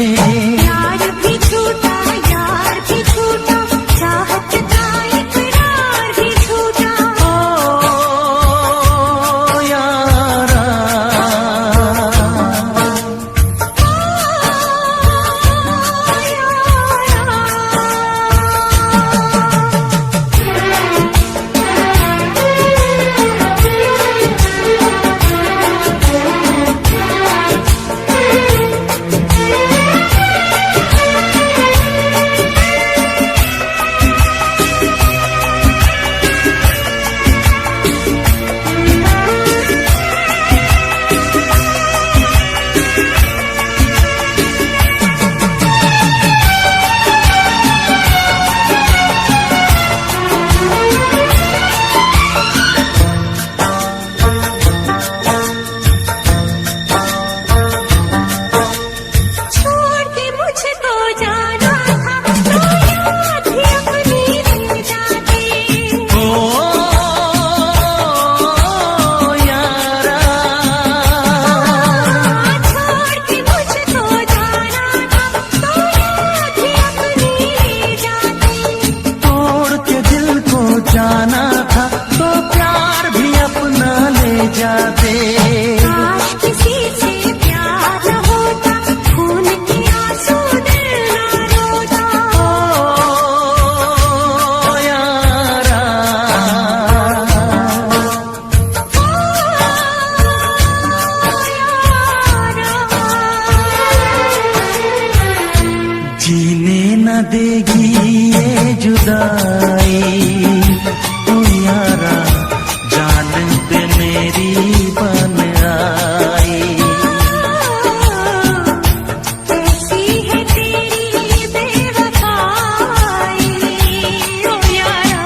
यार भी छूटा, यार भी छूटा, चाहत का इकरार भी छूटा। ओ यारा, जाना था तो प्यार भी अपना ले जाते। काश किसी से प्यार होता, खून के आंसू दिल ना रोता। ओ यारा, जीने न देगी ये जुदाई। ओ यारा, जान पे मेरी बन आई। कैसी है तेरी बेवफाई। ओ यारा,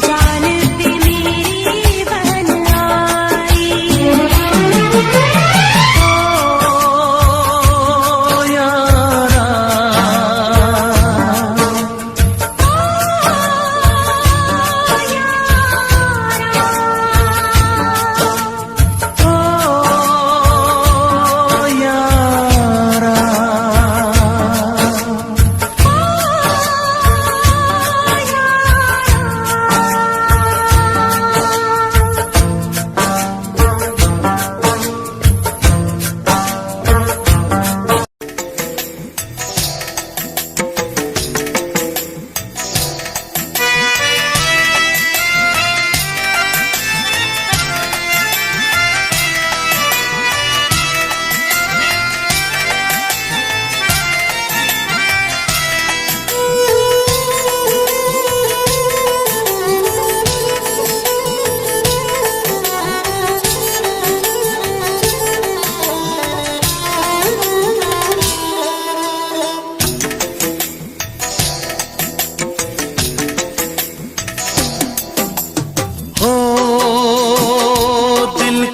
जान पे मेरी बन आई। ओ यारा,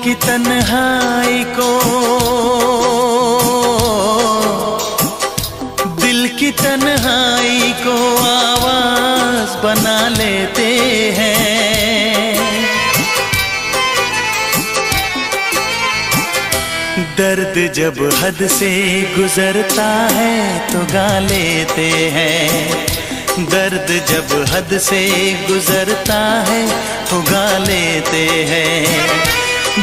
की तन्हाई को, दिल की तन्हाई को आवाज बना लेते हैं। दर्द जब हद से गुजरता है तो गा लेते हैं। दर्द जब हद से गुजरता है तो गा लेते हैं।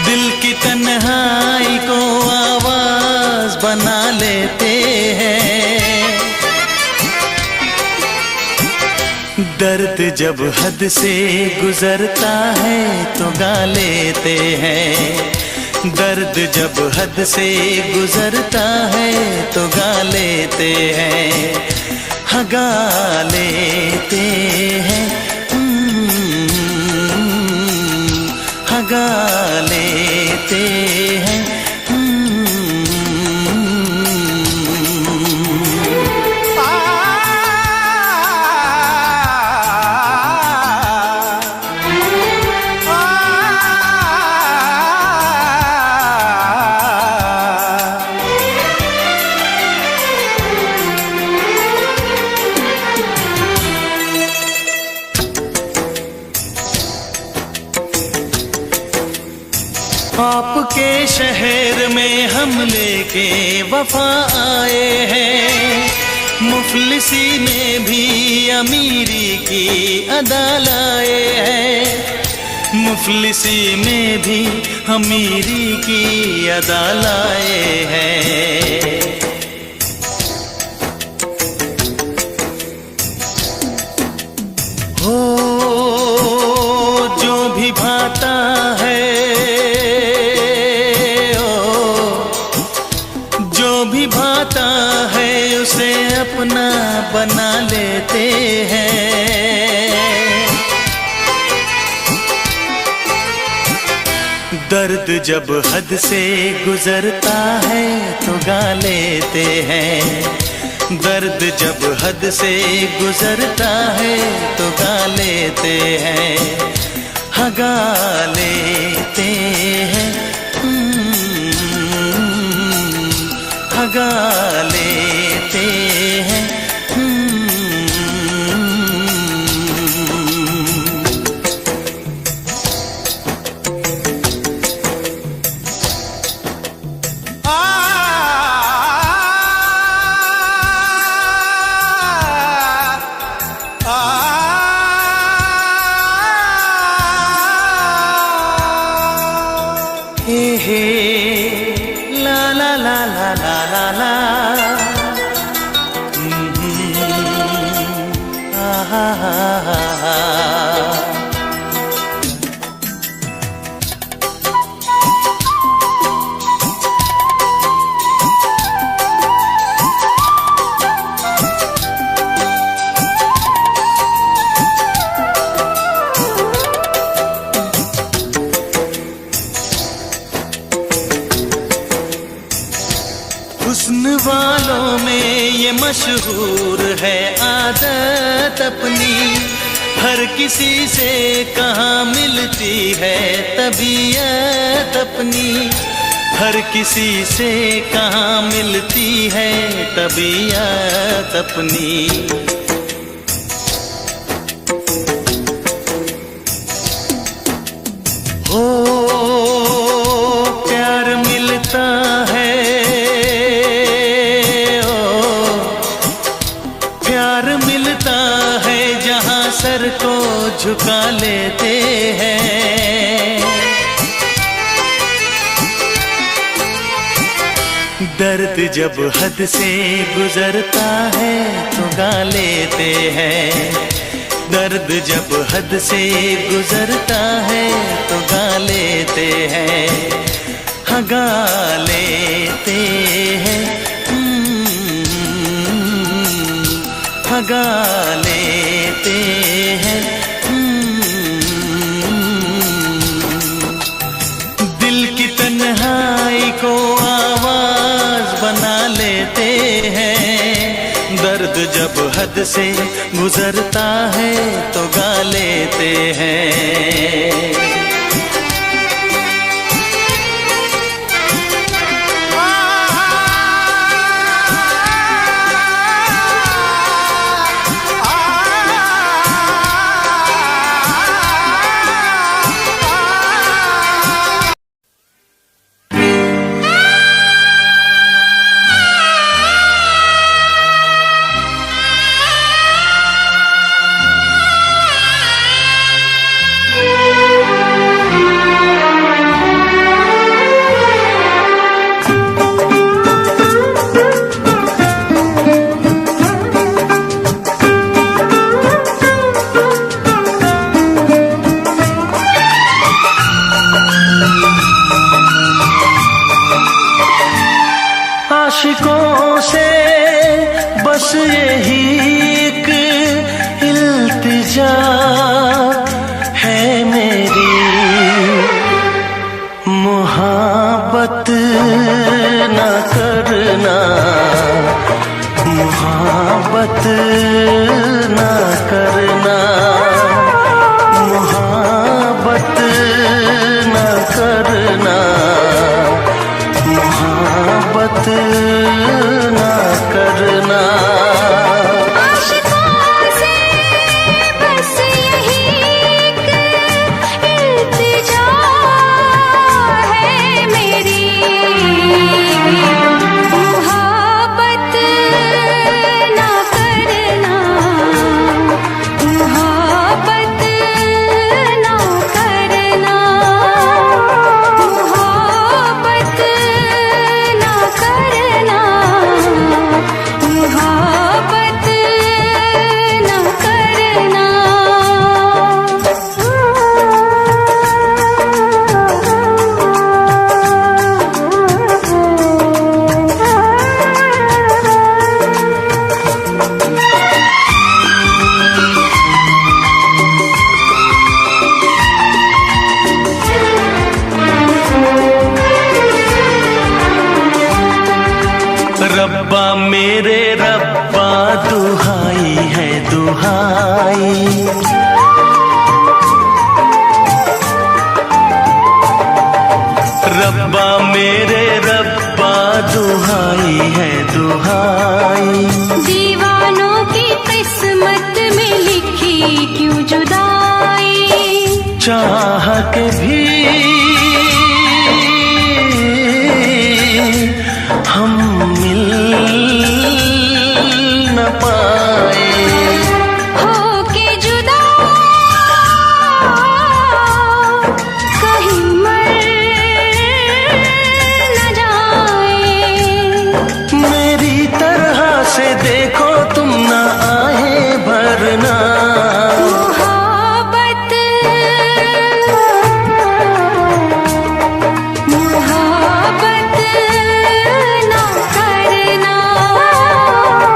दिल की तन्हाई को आवाज बना लेते हैं। दर्द जब हद से गुजरता है तो गा लेते हैं। दर्द जब हद से गुजरता है तो गा लेते हैं। हाँ, गा लेते हैं, हाँ, गा लेते हैं। आपके शहर में हम लेके वफा आए हैं, मुफलिसी में भी अमीरी की अदा लाए हैं, मुफलिसी में भी अमीरी की अदा लाए हैं। हो जो भी भाता है, जो भी भाता है उसे अपना बना लेते हैं। दर्द जब हद से गुजरता है तो गा लेते हैं, दर्द जब हद से गुजरता है तो गा लेते हैं, हाँ गा लेते हैं, हाँ गा लेते हैं। हे ला ला ला ला ला ला ला, हा हा हा हा। हुस्न वालों में ये मशहूर है आदत अपनी, हर किसी से कहाँ मिलती है तबीयत अपनी, हर किसी से कहाँ मिलती है तबीयत अपनी। हो प्यार मिलता है, प्यार मिलता है जहाँ सर को झुका लेते हैं। दर्द जब हद से गुजरता है तो गा लेते हैं, दर्द जब हद से गुजरता है तो गा लेते हैं, हाँ गा लेते हैं, हाँ गा लेते हैं। दिल की तन्हाई को आवाज बना लेते हैं, दर्द जब हद से गुजरता है तो गा लेते हैं। आशिकों से बस यही एक इल्तिजा है मेरी, मुहाब्बत न करना, मुहाब्बत न करना, मुहाब्बत न करना, मोहब्बत ना करना। आशिकों से बस यही एक इल्तिजा है मेरी, चाह के भी हम मिल न पाए। होके जुदा कहीं मर न जाए। मेरी तरह से देखो तुम ना आए भरना। मोहब्बत मोहब्बत ना करना।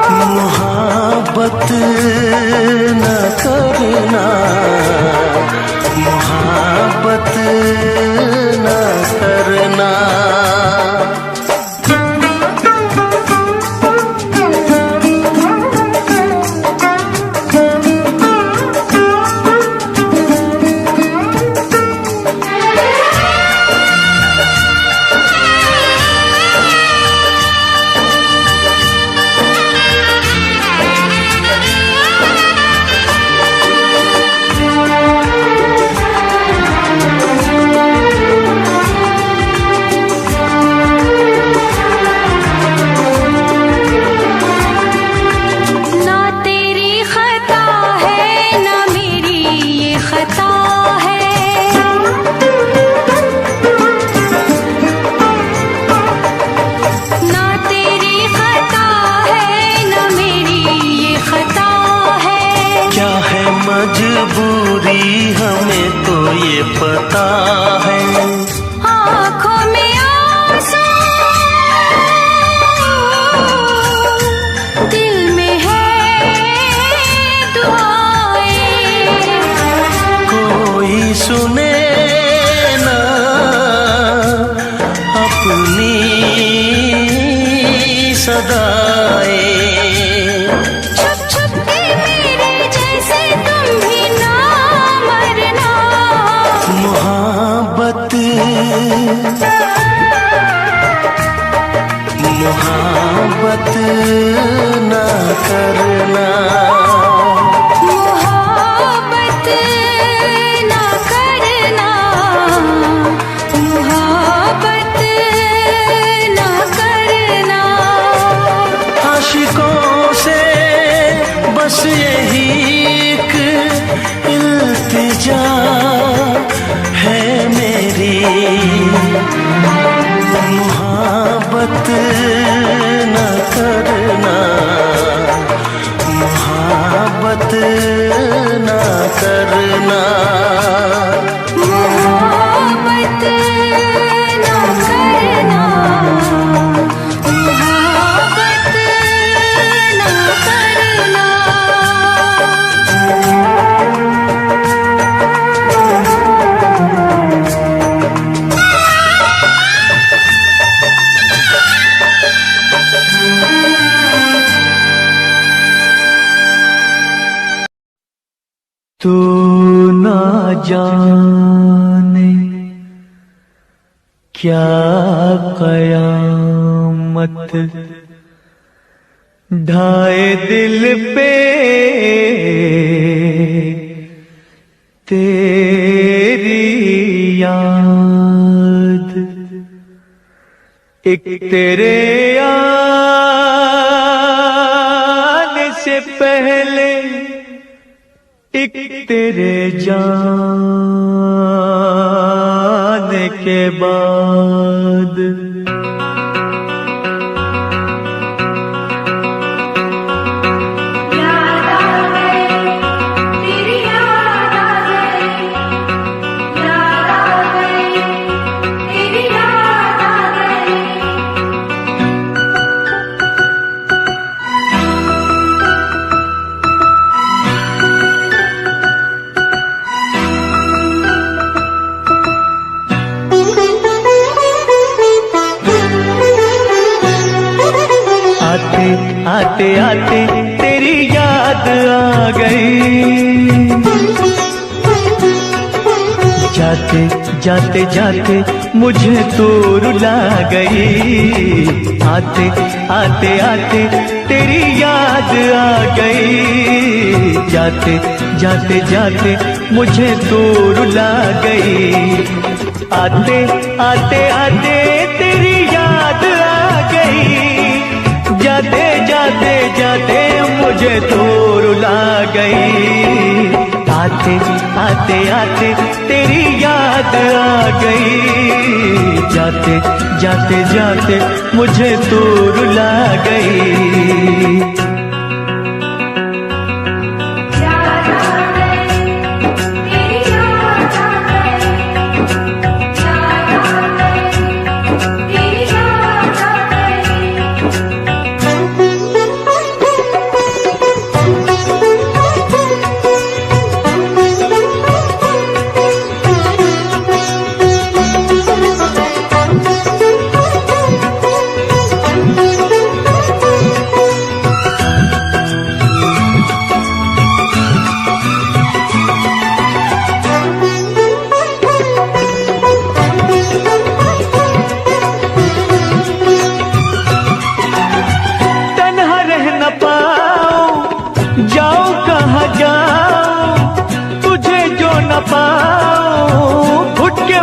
मोहब्बत न करना, मोहब्बत न करना। ना तेरी खता है ना मेरी ये खता है। ना तेरी खता है ना मेरी ये खता है। क्या है मजबूरी हमें तो ये पता है। आँखों में आंसू दिल में है दुआएं। कोई सुने ना अपनी सदाएं। छुप छुप के मेरे जैसे तुम भी ना मरना। मोहब्बत मोहब्बत न करना। मोहब्बत ना करना। मोहब्बत ना करना। आशिकों से बस यही एक इल्तिजा है मेरी। मोहब्बत न करना, मोहब्बत न करना। मोहब्बत ना करना। मोहब्बत ना करना। तू ना जाने क्या कयामत ढाए दिल पे तेरी याद। एक तेरे आने से पहले एक तेरे जाने के बाद। याद आ गए तेरी याद आ गई। याद आ गई तेरी याद आ गई। आते आते आते तेरी याद आ गई। जाते जाते जाते मुझे तो रुला गई। आते आते आते तेरी याद आ गई। जाते जाते जाते मुझे तू रुला गई। आते आते आते तेरी याद आ गई, जाते जाते जाते मुझे तू रुला गई। आते आते आते तेरी याद आ गई, जाते जाते जाते मुझे तू रुला गई।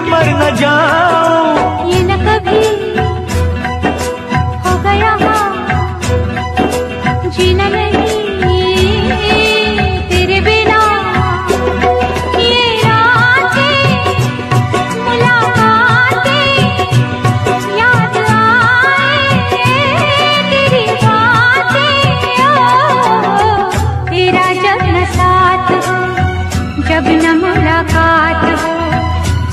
मर न जाऊं, ये न कभी हो गया जीना नहीं तेरे बिना। ये रातें मुलाकातें याद आए तेरी बातें। तेरा जब न साथ हो, जब न मुलाकात हो,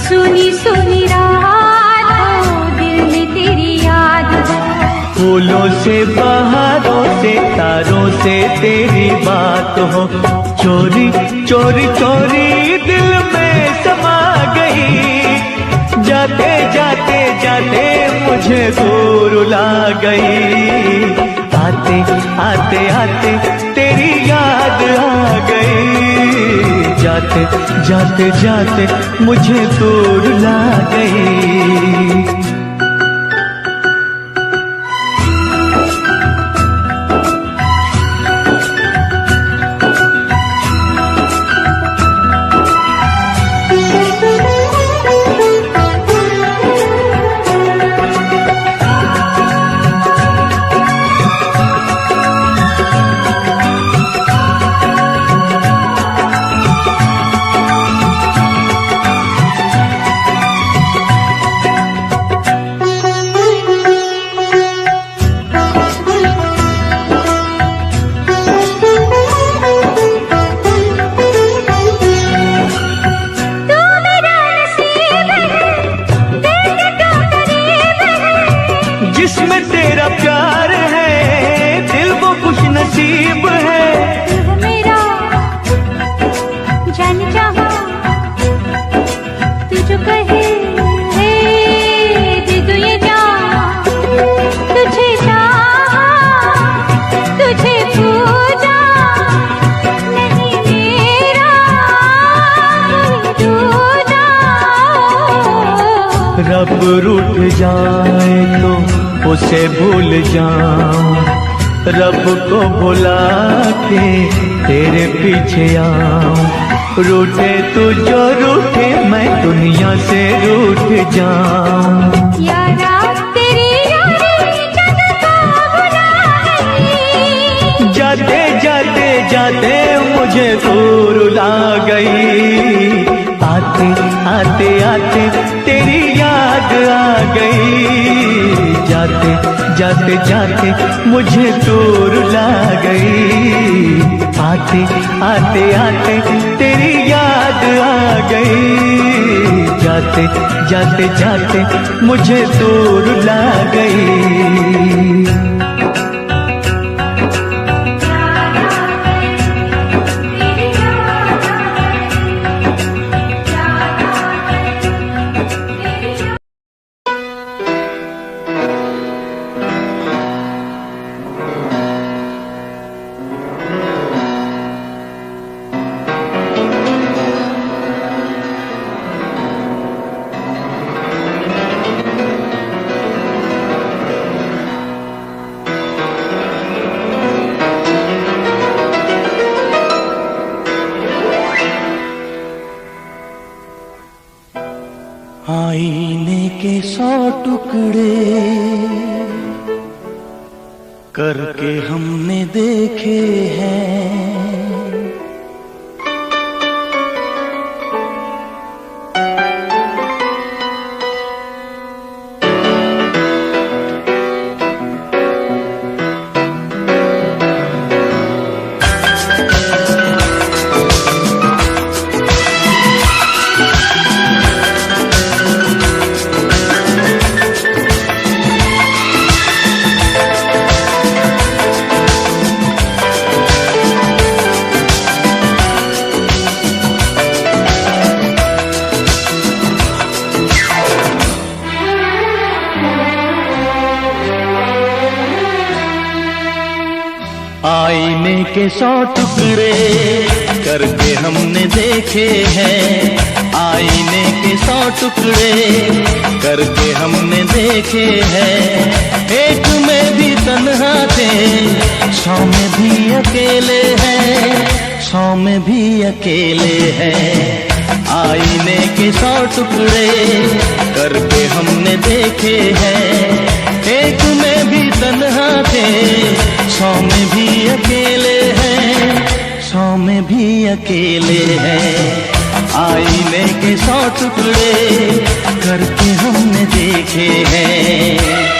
सुनी सुनी रात हो, दिल में तेरी याद हो। फूलों से बहारों से तारों से तेरी बात हो, चोरी चोरी चोरी दिल में समा गई। जाते जाते जाते मुझे दूर रुला गई। आते आते आते तेरी याद आ गई, जाते जाते जाते मुझे दूर रुला गई। जिसमें तेरा प्यार है दिल वो खुश नसीब है। मेरा जान चाहा तू जो कहे दे दो ये जान। तुझे चाहा तुझे पूजा नहीं मेरा कोई दूजा। रब रूठ जाए तो उसे भूल जाऊं, रब को भुला के तेरे पीछे आऊं। रूठे तू जो रूठे मैं दुनिया से रूठ जाऊं। यारा तेरी यारी जग को भुला गई, जाते जाते जाते मुझे दूर रुला गई। आते आते आते तेरी याद आ गई, जाते जाते जाते मुझे दूर रुला गई। आते आते आते तेरी याद आ गई, जाते जाते जाते मुझे दूर रुला गई। टुकड़े करके हमने देखे हैं। आईने के 100 टुकड़े करके हमने देखे हैं। आईने के 100 टुकड़े करके हमने देखे हैं। एक में भी तन्हा थे, 100 में भी अकेले हैं, 100 में भी अकेले हैं। आईने के 100 टुकड़े करके हमने देखे हैं। एक में भी तन्हा थे, 100 में भी अकेले हैं, 100 में भी अकेले हैं। आईने के 100 टुकड़े करके हमने देखे हैं।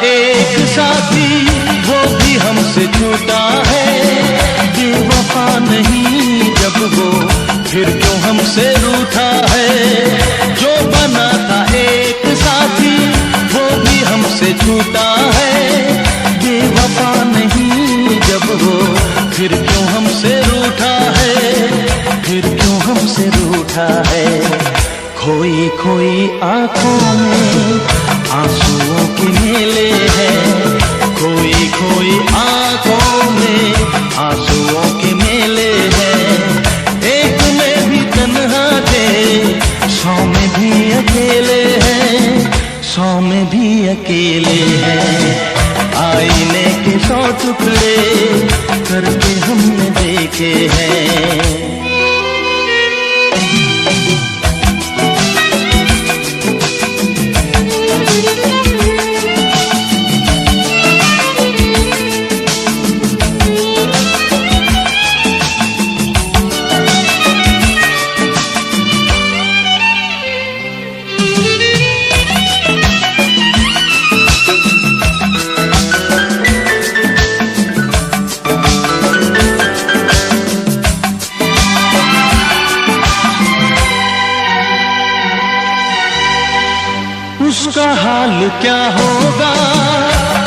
एक साथी वो भी हमसे छूटा है। बेवफा नहीं जब वो, फिर क्यों हमसे रूठा है। जो बना था एक साथी वो भी हमसे छूटा है। बेवफा नहीं जब वो, फिर क्यों हमसे रूठा है, फिर क्यों हमसे रूठा है। खोई खोई आंखों में आंसुओं के मेले हैं। खोई खोई आंखों में आंसुओं के मेले हैं। एक में भी तन्हा थे, 100 में भी अकेले हैं, 100 में भी अकेले हैं। आईने के 100 टुकड़े करके हमने देखे हैं। उसका हाल क्या होगा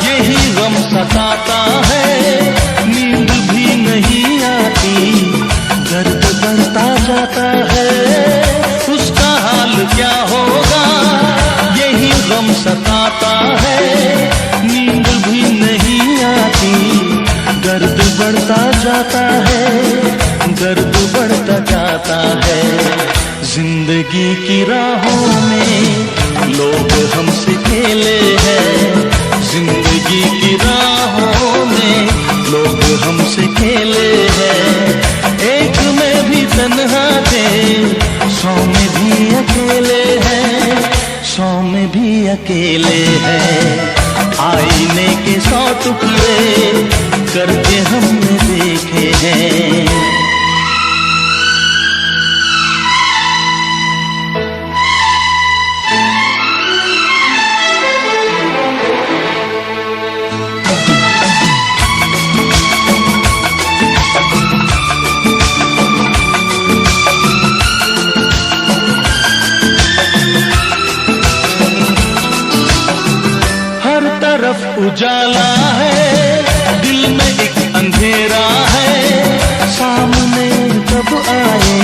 यही गम सताता है। नींद भी नहीं आती, दर्द बढ़ता जाता है। उसका हाल क्या होगा यही गम सताता है। नींद भी नहीं आती, दर्द बढ़ता जाता है, दर्द बढ़ता जाता है। जिंदगी की राहों में लोग हमसे खेले हैं। जिंदगी की राहों में लोग हमसे खेले हैं। एक में भी तन्हा थे, 100 में भी अकेले हैं, 100 में भी अकेले हैं। आईने के 100 टुकड़े करके हमने देखे हैं। उजाला है, दिल में एक अंधेरा है। सामने कब आए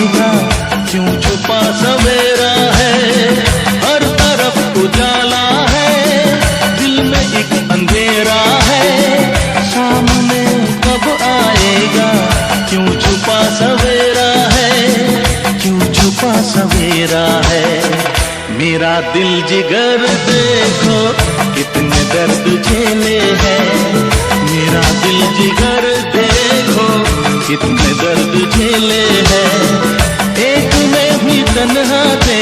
दिल जिगर देखो कितने दर्द झेले हैं, मेरा दिल जिगर देखो कितने दर्द झेले हैं। एक में भी तन्हा थे,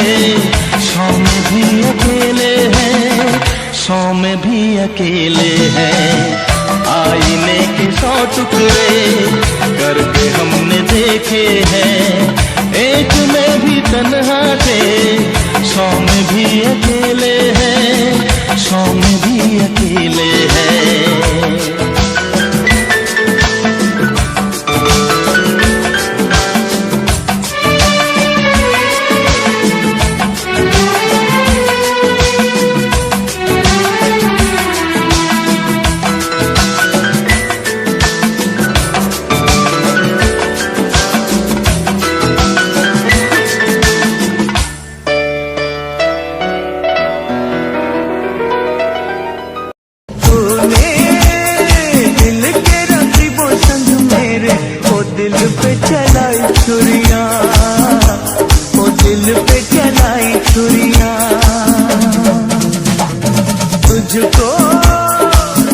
100 में भी अकेले हैं, 100 में भी अकेले हैं। आईने के 100 टुकड़े करके हमने देखे हैं, एक में भी तन्हा थे, 100 में भी अकेले हैं, 100 में भी अकेले हैं।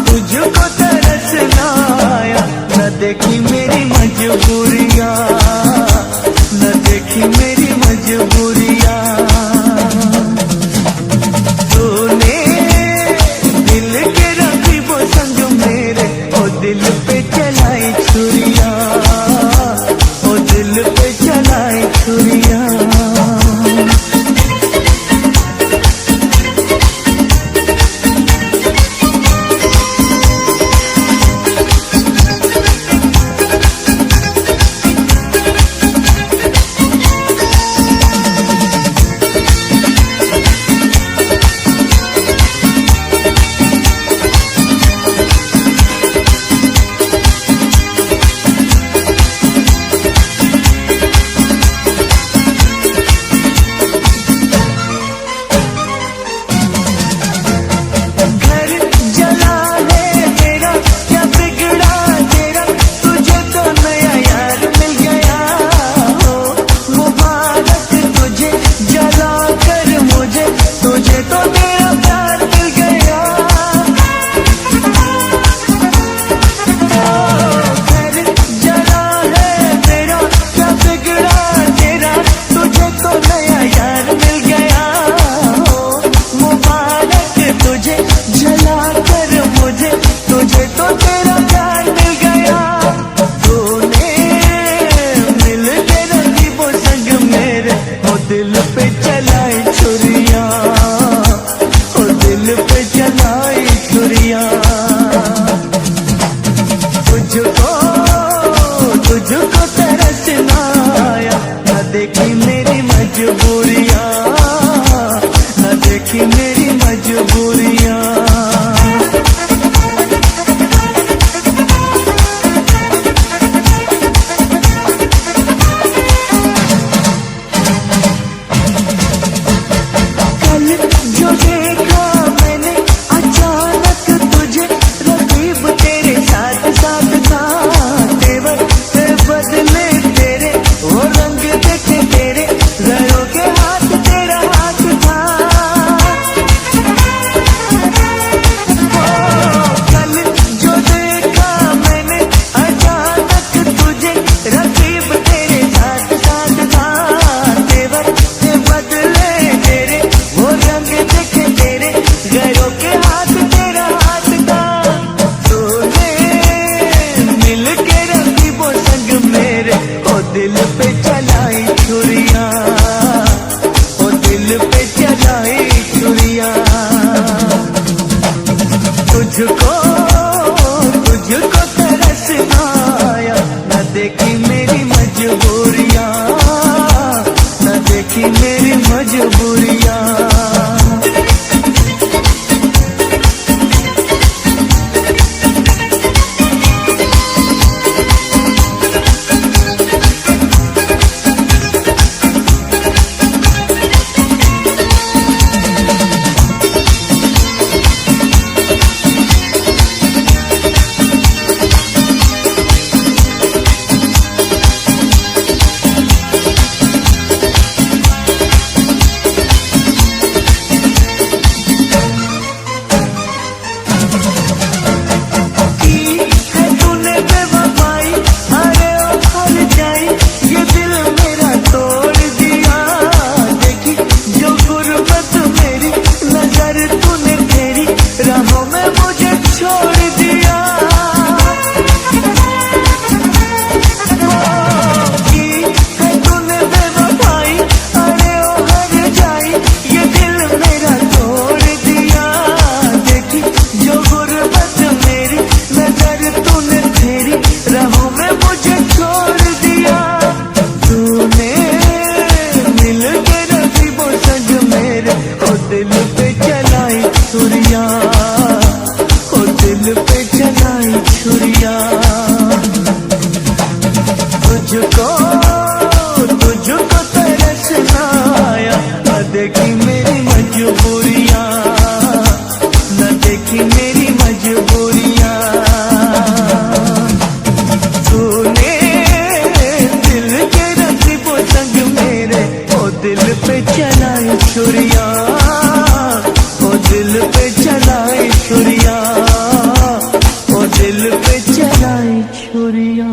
तुझको तरसना आया, न देखी मेरी मजबूरियां, न देखी मेरी मजबूरियां। तूने दिल के रखी वो संग मेरे, ओ दिल पे चलाई छुरियां, ओ दिल पे चलाई छुरियां। दिल पे चलाई छुरियां, ओ दिल पे चलाई छुरियां। तुझको तरसना आया, न देखी मेरी मजबूरियां, न देखी मेरी मजबूरियां। दिल पे चलाई छुरियां, ओ दिल पे चलाई छुरियां। तुझको तरसना आया, न देखी मेरी मजबूरियां, न देखी मेरी मजबूरियां। पे चलाई छुरिया, ओ दिल पे चलाई छुरिया।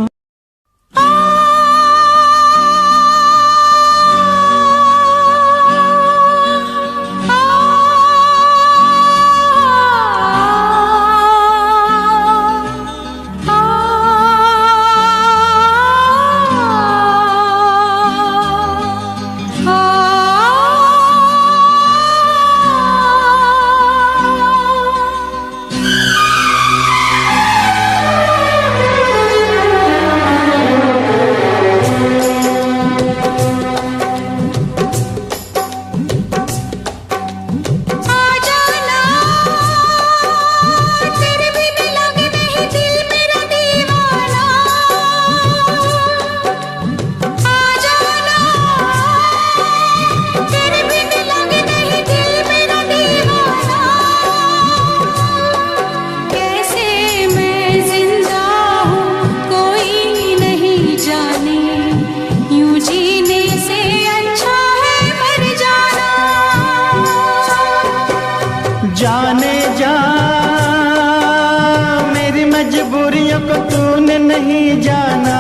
जाने जा मेरी मजबूरियों को तूने नहीं जाना,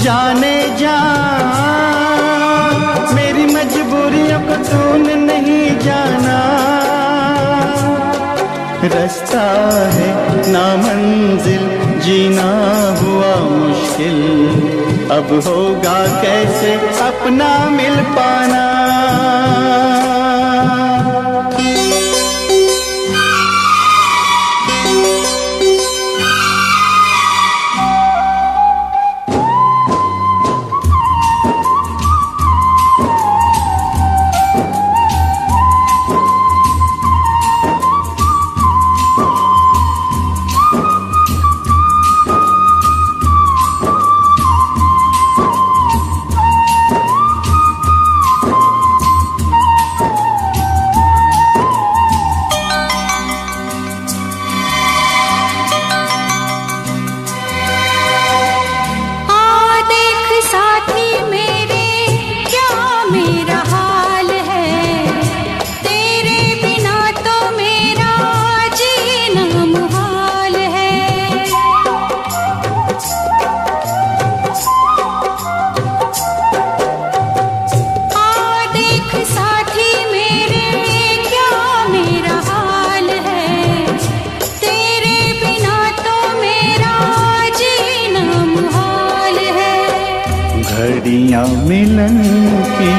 जाने जा मेरी मजबूरियों को तूने नहीं जाना। रास्ता है ना मंजिल जीना हुआ मुश्किल, अब होगा कैसे अपना मिल पाना। घड़ियां मिलन की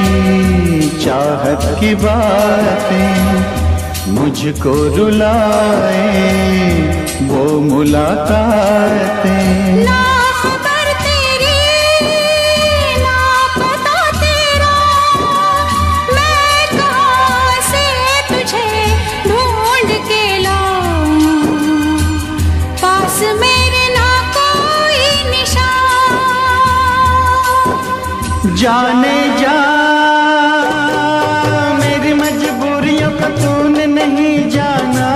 चाहत की बातें मुझको रुलाए, वो मुलाकातें। ना खबर तेरी ना पता तेरा, मैं कहाँ से तुझे ढूंढ के लाऊं, पास मेरे ना कोई निशान। जाने जा मेरी मजबूरियों को तूने नहीं जाना,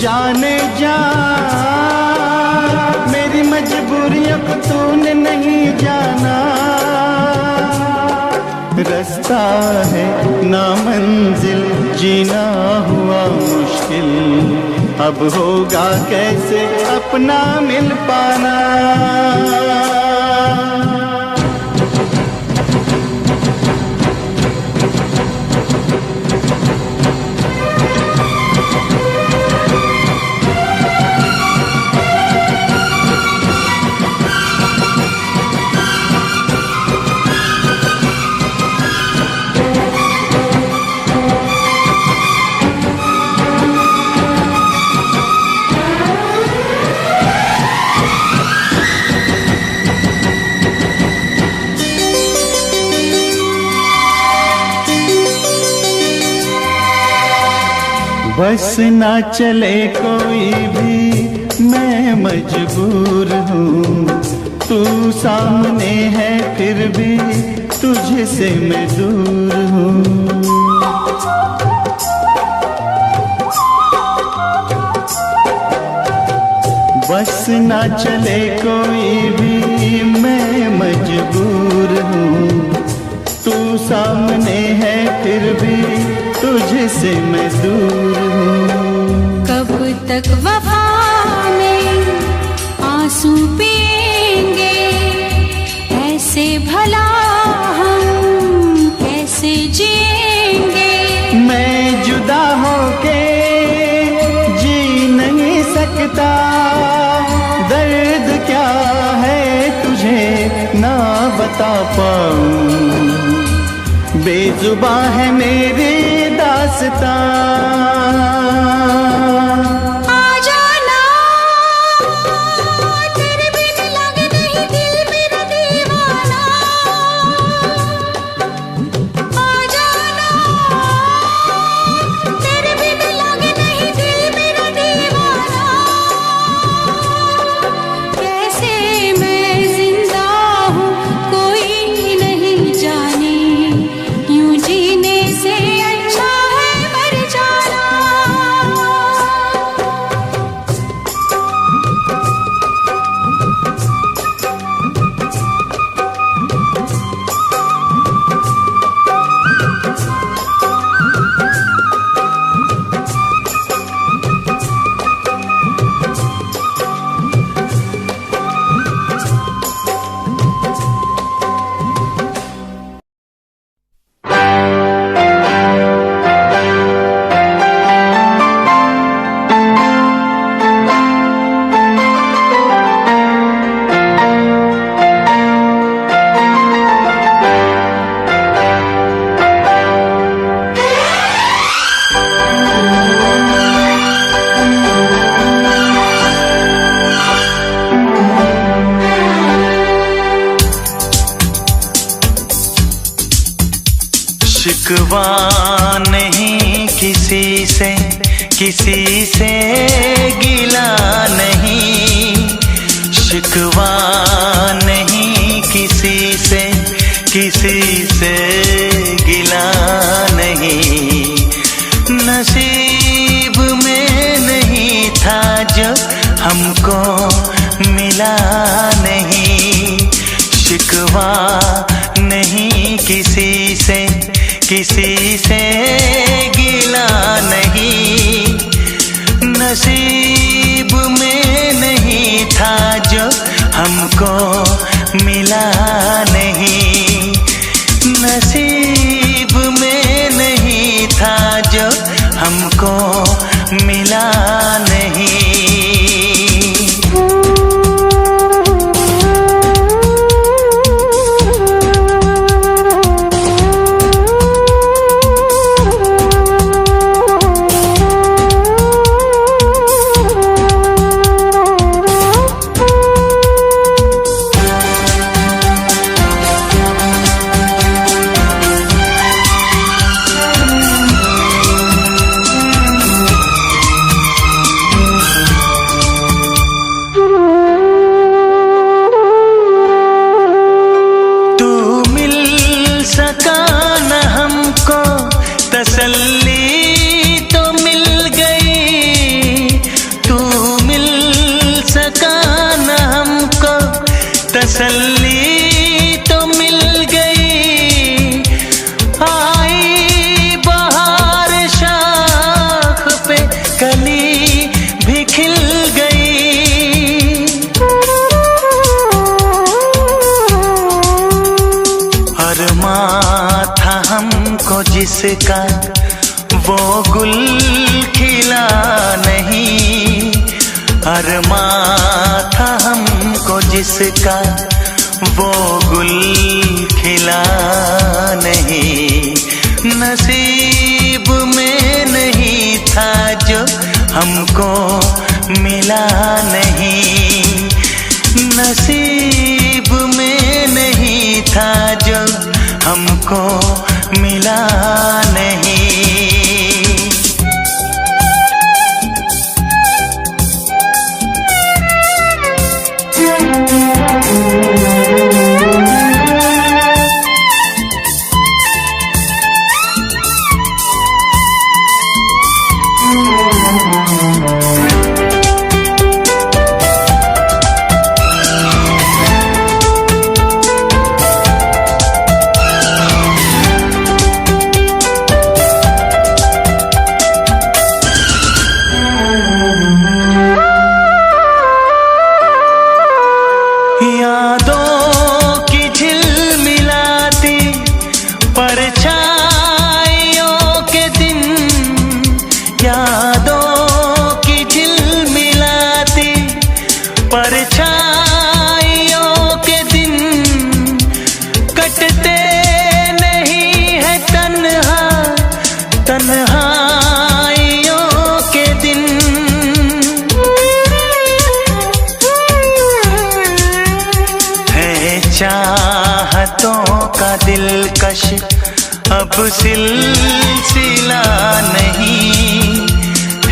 जाने जा मेरी मजबूरियों को तूने नहीं जाना। रास्ता है ना मंजिल जीना हुआ मुश्किल, अब होगा कैसे अपना मिल पाना। बस ना चले कोई भी मैं मजबूर हूँ, तू सामने है फिर भी तुझसे मैं दूर हूँ। बस ना चले कोई भी मैं मजबूर हूँ, तू सामने है फिर भी तुझसे मैं दूर हूँ। कब तक वफा में आंसू पिएंगे, ऐसे भला हम कैसे जिएंगे। मैं जुदा होके जी नहीं सकता, दर्द क्या है तुझे ना बता पाऊं। बेजुबां है मेरी दास्तां। शिकवा नहीं किसी से गिला नहीं। शिकवा नहीं किसी से गिला नहीं। नसीब में नहीं था जो हमको मिला नहीं। शिकवा नहीं किसी से गिला नहीं। नसीब में नहीं था जो हमको मिला नहीं। नसीब में नहीं था जो हमको मिला नहीं। तसल्ली तो मिल गई, तू मिल सका न हमको। तसल्ली तो मिल गई। आई बहार शाख पे कली भी खिल गई। अरमां था हमको जिसका वो गुल खिला नहीं। अरमां था हमको जिसका वो गुल खिला नहीं। नसीब में नहीं था जो हमको मिला नहीं। नसीब में नहीं था जो हमको मिला नहीं। तन्हाइयों के दिन है चाहतों का दिलकश अब सिलसिला नहीं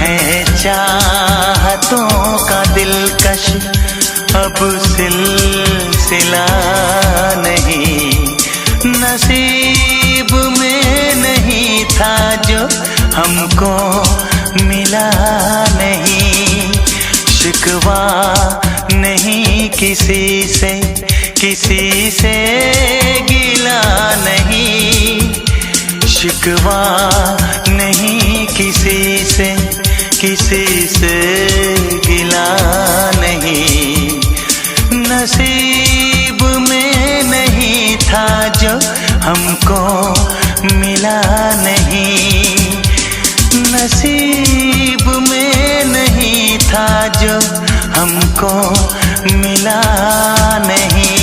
है चाहतों का दिलकश अब सिलसिला नहीं नसीब में नहीं था जो हमको मिला नहीं शिकवा नहीं किसी से गिला नहीं शिकवा नहीं किसी से गिला नहीं नसीब में नहीं था जो हमको मिला नहीं नसीब में नहीं था जो हमको मिला नहीं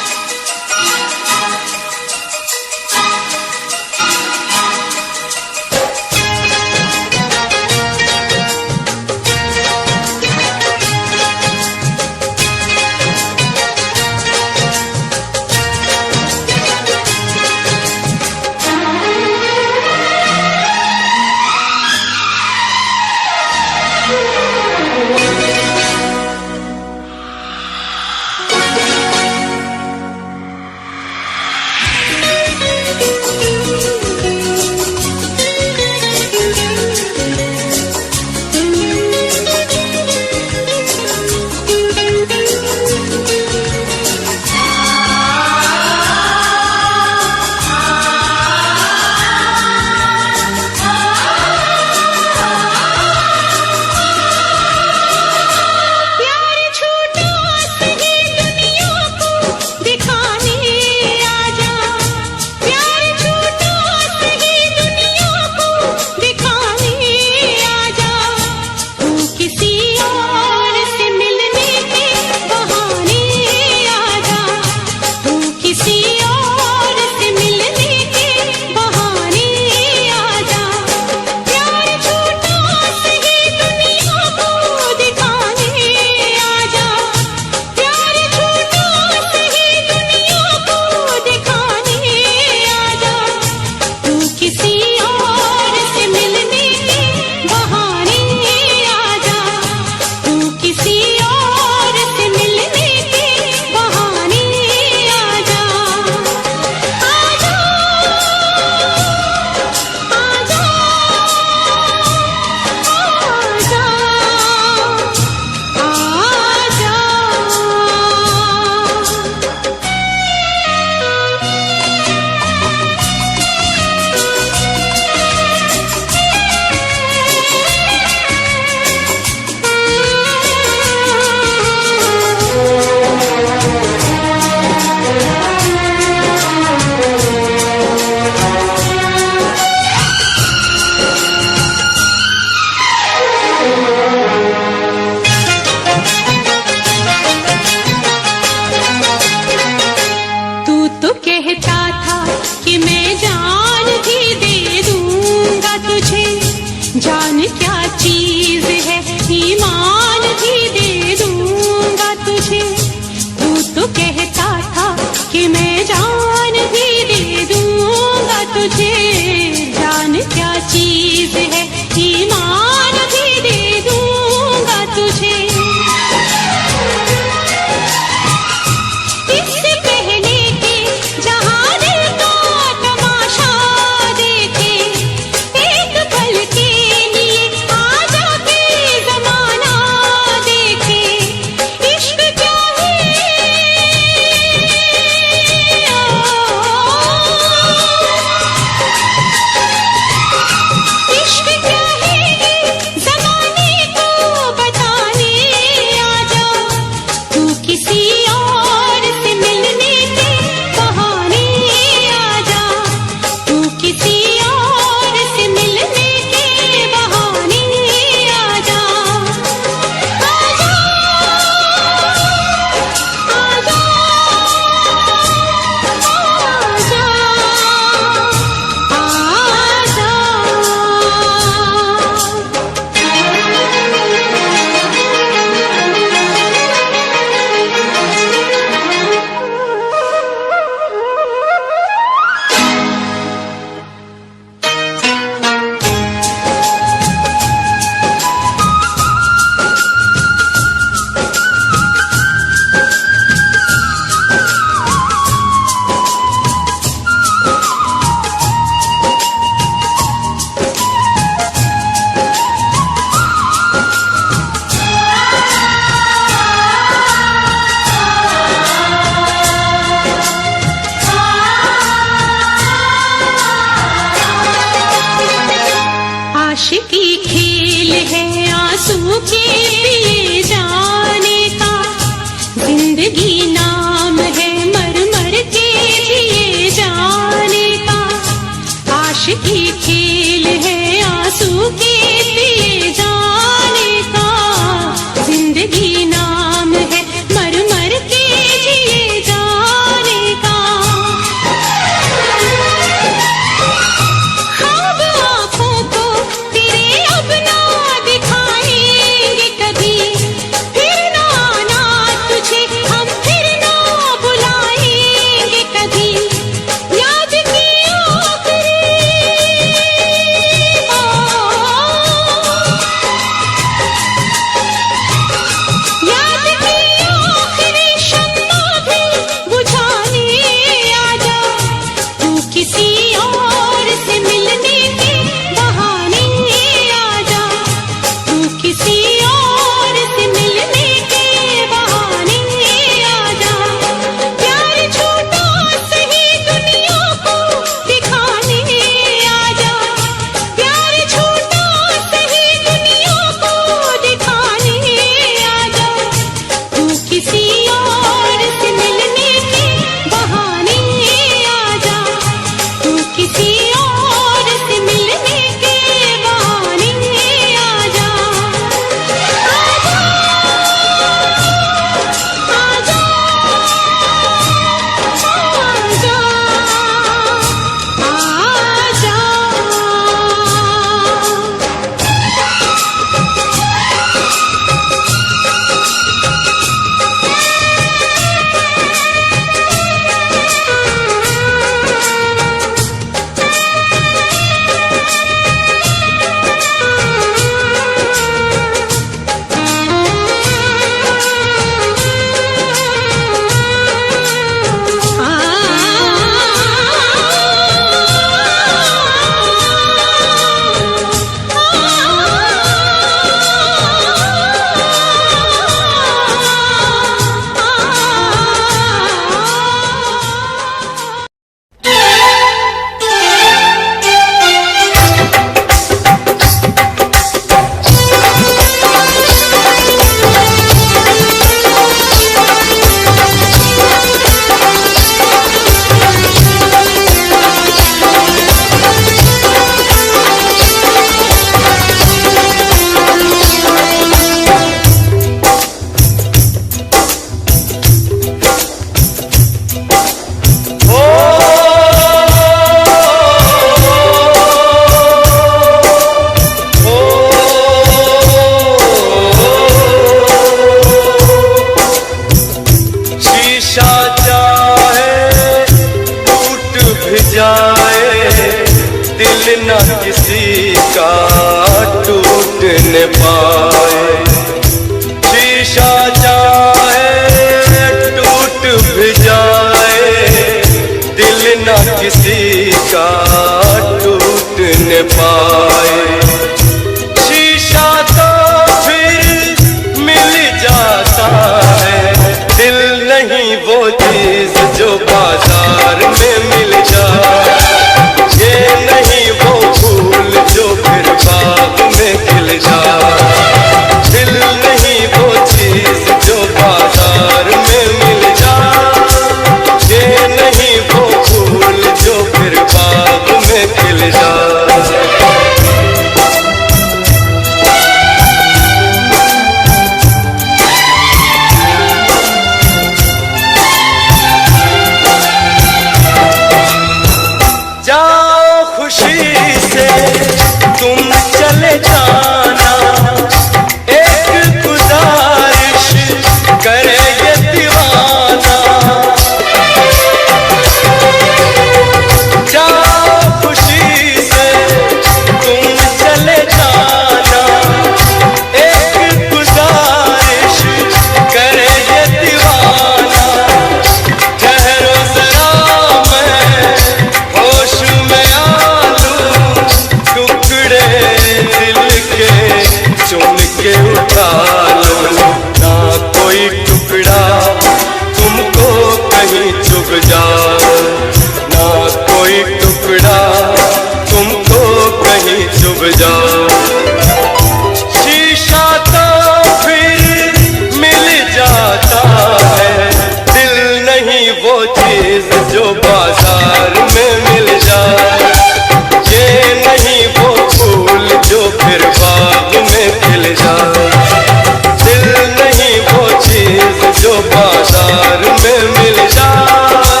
में मिल जाए,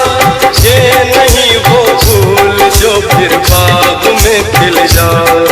ये नहीं वो फूल जो फिर बाग में खिल जाए।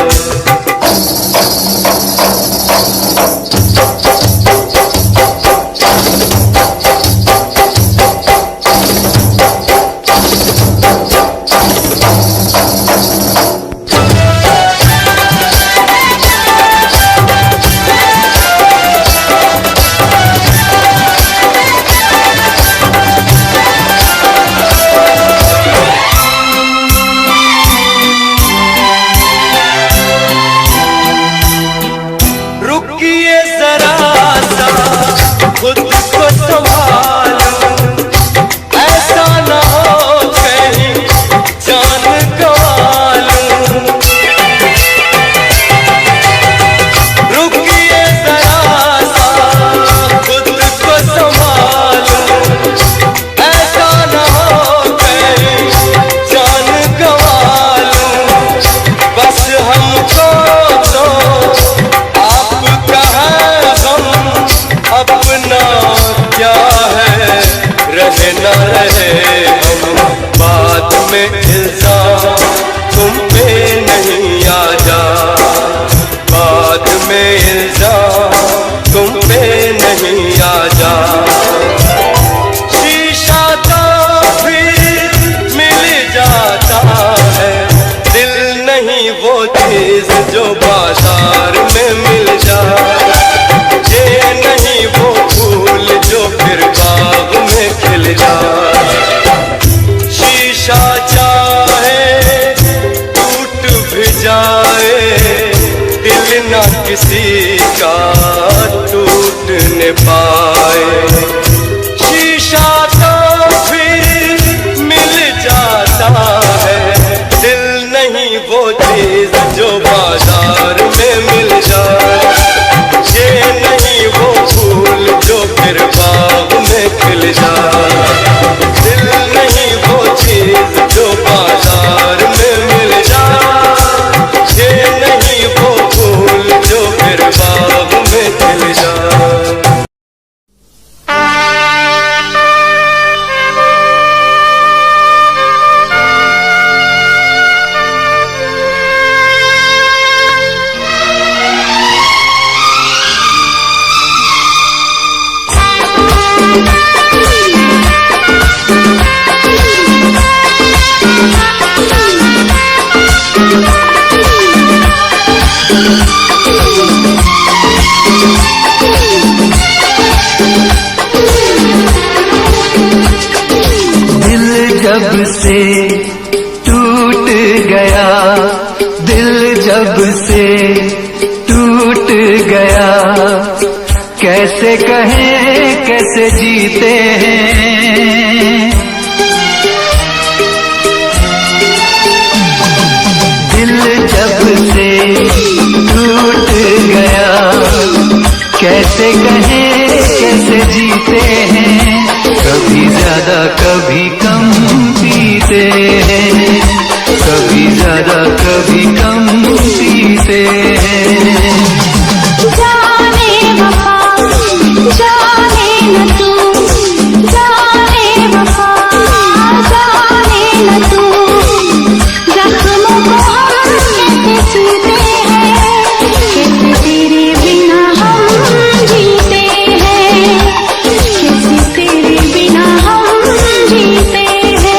खुद को संभालो, ऐसा न हो कहीं जान गंवा लूं। रुकिए जरा सा, खुद को संभालो, ऐसा न हो कहीं जान गंवा लूं। बस हमको तो आपका है गम, अपना क्या है रहे न रहे हम। बात में इल्जाम तुम पे नहीं आ जा, बात में इल्जाम तुम पे नहीं आ जा। शीशा तो फिर मिल जाता है, दिल नहीं वो चीज जो बाजार में मिल जाए, ये नहीं वो फूल जो फिर बाग में खिल जाए। शीशा चाहे टूट भी जाए, दिल ना किसी का टूट न पाए। शीशा तो फिर मिल जाता है, दिल नहीं वो चीज जो बाजार में मिल जाए, ये नहीं वो फूल जो फिर बाग में खिल जाए। दिल नहीं वो चीज जो बाजार में मिल जाए, ये नहीं वो फूल जो फिर बाग में खिल जाए। जब से टूट गया, दिल जब से टूट गया, कैसे कहें कैसे जीते हैं। दिल जब से टूट गया, कैसे कहें कैसे जीते हैं। कभी ज्यादा कभी कम पीते हैं, कभी ज्यादा कभी कम पीते हैं। जाने वफा जाने न तू, जाने वफा जाने न तू, जख्मों को हम कैसे सीते हैं, कैसे तेरे बिना हम जीते हैं, कैसे तेरे बिना हम जीते हैं।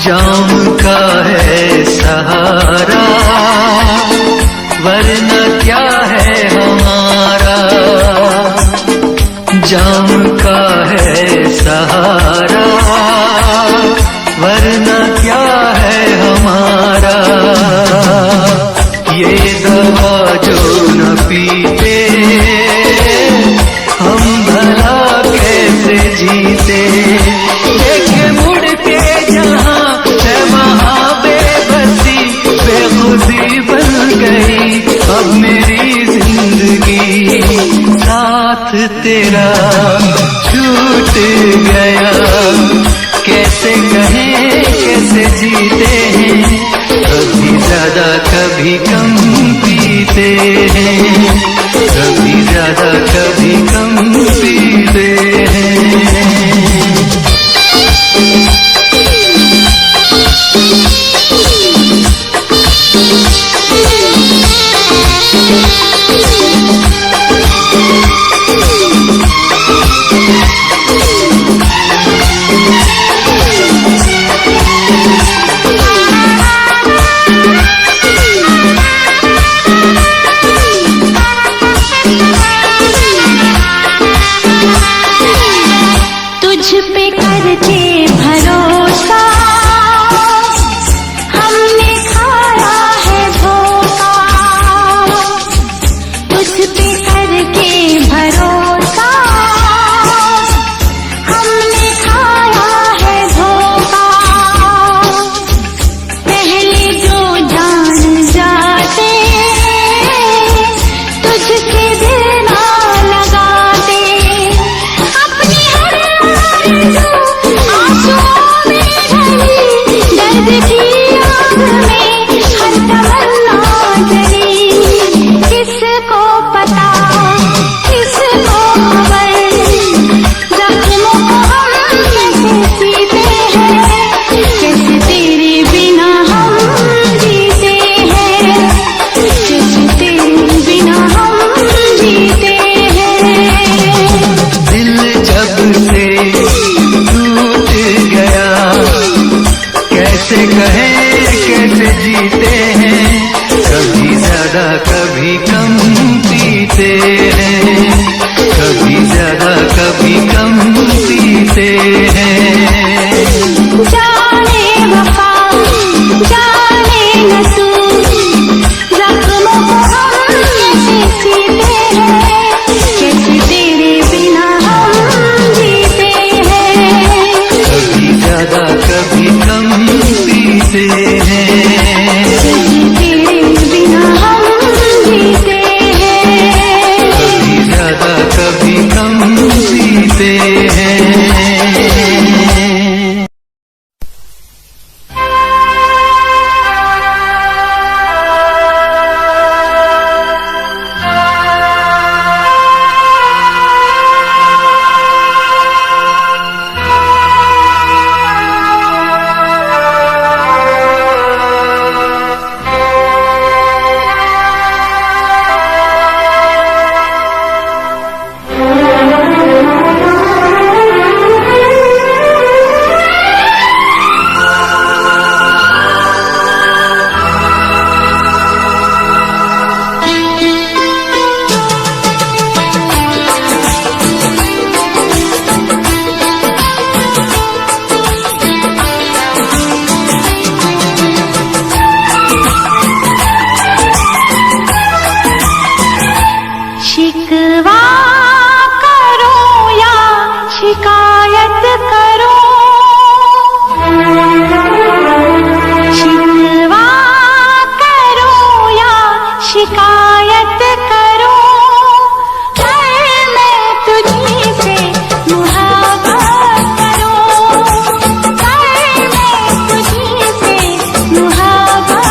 जाम का है सहारा, वरना क्या है हमारा। जाम का है सहारा, वरना क्या है हमारा। कैसे जीते हैं, कभी ज्यादा कभी कम पीते हैं, कभी ज्यादा कभी कम पीते हैं। तुझ पे करके भरोसा हमने खाया है धोखा, तुझ पे करके भरोसा हमने खाया है धोखा। पहले जो जान जाते तुझसे दिल ना लगाते, अपनी हर आंसुओं में ढली दर्द की आग में हर तमन्ना जली। किसको पता किसको खबर, जख्मों को हम कैसे सीते हैं, कैसे तेरे बिना हम जीते हैं, कैसे तेरे बिना हम जीते हैं। दिल जब से टूट गया, कैसे कहें कैसे जीते हैं, कभी ज्यादा कभी कम पीते हैं, कभी ज्यादा कभी कम पीते हैं। जाने वफा जाने नसूर, जख्मों को हम कैसे सीते हैं, कैसे तेरे बिना हम जीते हैं, कभी ज्यादा कभी कम पीते हैं, कैसे तेरे बिना हम जीते हैं। कभी ज्यादा कभी कम पीते हैं। शिकवा करो या शिकायत करो, शिकवा करो या शिकायत करो, पर मैं तुझी से मुहाबत करूं, पर मैं तुझी से मुहाबत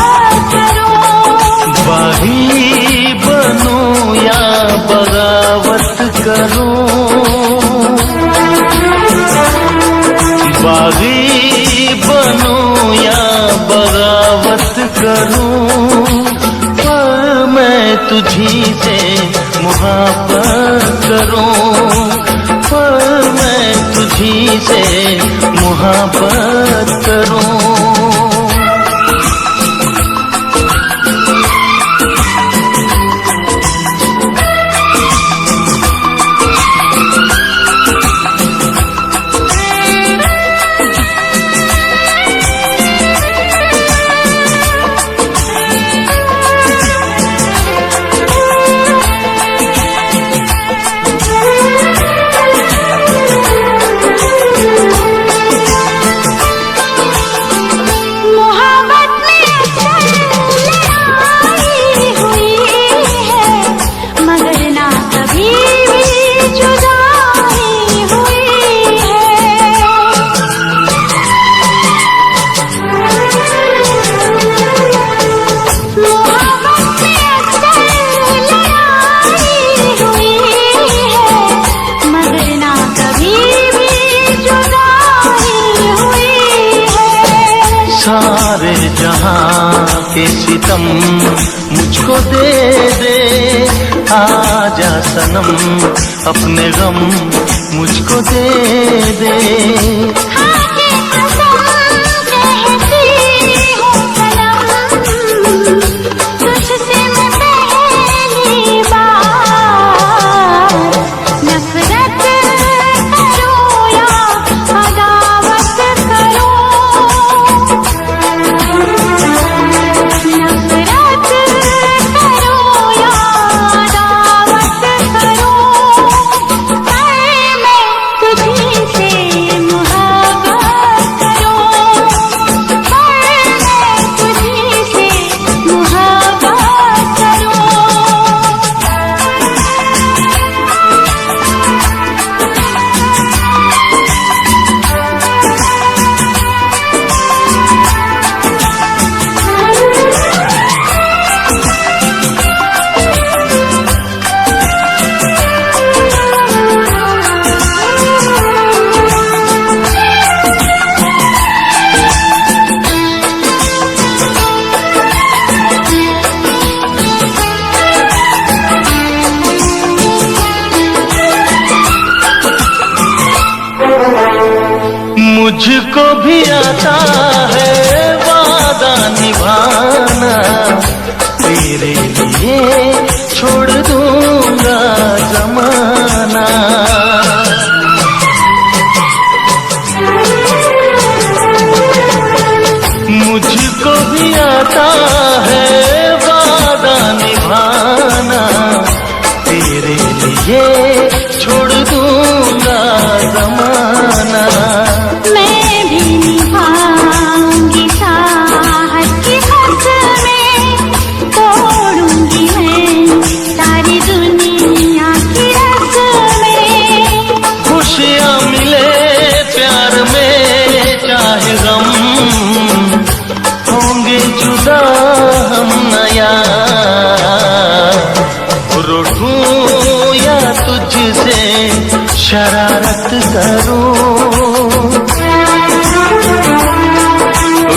करूं। बागी बनो या बगावत करो, बागी बनो या बगावत करूं, पर मैं तुझी से मुहाबत करूं, पर मैं तुझी से मुहाबत करूं। सारे जहां के सितम मुझको दे दे, आजा सनम अपने गम मुझको दे दे। खाके कसम कहती हूँ सनम, तुझसे मैं पहली बार नफरत करूँ या अदावत करूँ, नफरत करूँ या अदावत करूँ, पर मैं तुझी से मोहब्बत करूँ, पर मैं तुझी से मोहब्बत करूँ। मुझको भी आता है वादा निभाना, तेरे लिए छोड़ दूंगा जमाना। मुझको भी आता है वादा निभाना, तेरे लिए छोड़ दूंगा जमाना। मैं भी निभाऊंगी चाहत की कसमें, तोड़ूंगी मैं सारी दुनिया की रस्में। खुशियाँ मिले प्यार में चाहे गम, होंगे जुदा हम नया। रूठूं या तुझसे शरारत करूं,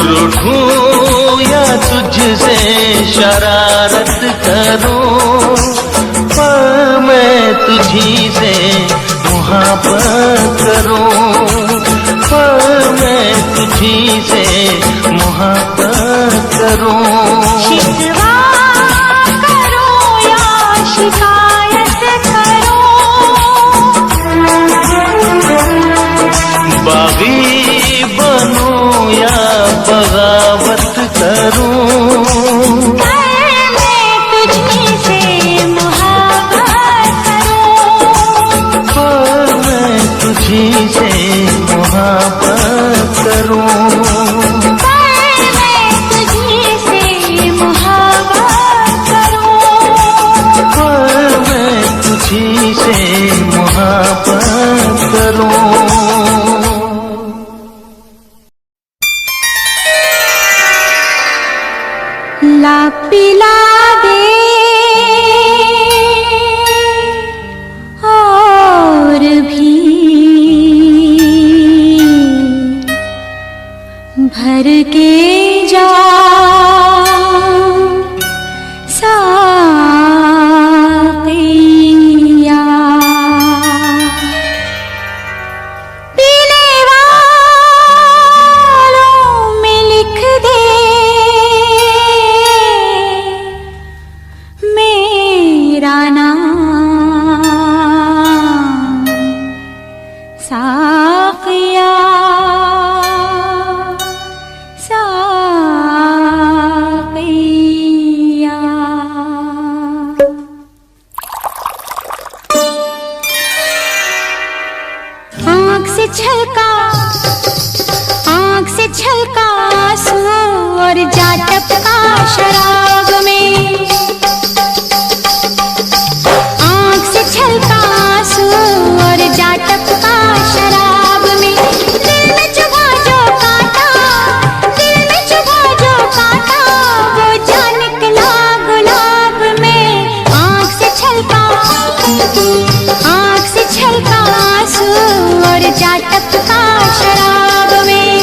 रूठूं या तुझसे शरारत करूं, पर मैं तुझी से मोहब्बत करूं, पर मैं तुझी से मोहब्बत करूं। शिकवा करूं या शिकायत करूं, बागी बनूं या बगावत करूं, पर मैं तुझी से मोहब्बत करूं, पर मैं तुझी से मोहब्बत करूं, पर मैं तुझी से मोहब्बत करूं। पर मैं तुझी से मोहब्बत करूं। ला पिला दे और भी भर के जा साकिया, पीने वालों में लिख दे मेरा नाम साकिया, साकिया। आँख से छलका आंसू और जा टपका शराब में, आँख से छलका आंसू और जा टपका शराब में। दिल में चुभा जो कांटा, दिल में चुभा जो कांटा, वो जा निकला गुलाब में। आँख से छलका आंसू और जा टपका शराब में।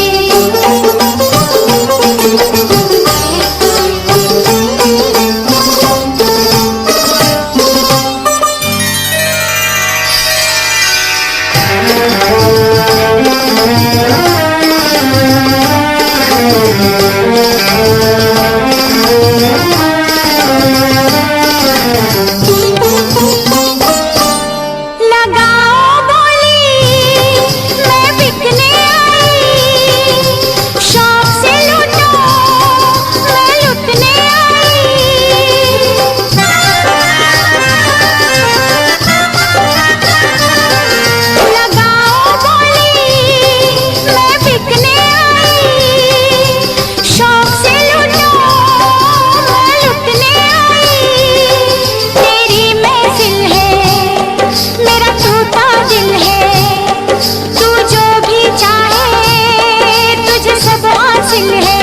है।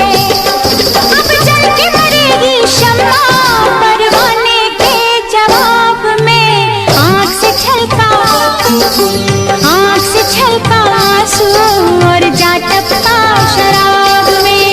अब जल के मरेगी शम्मा परवाने के जवाब में। आँख से छलका आंसू और जा टपका शराब में।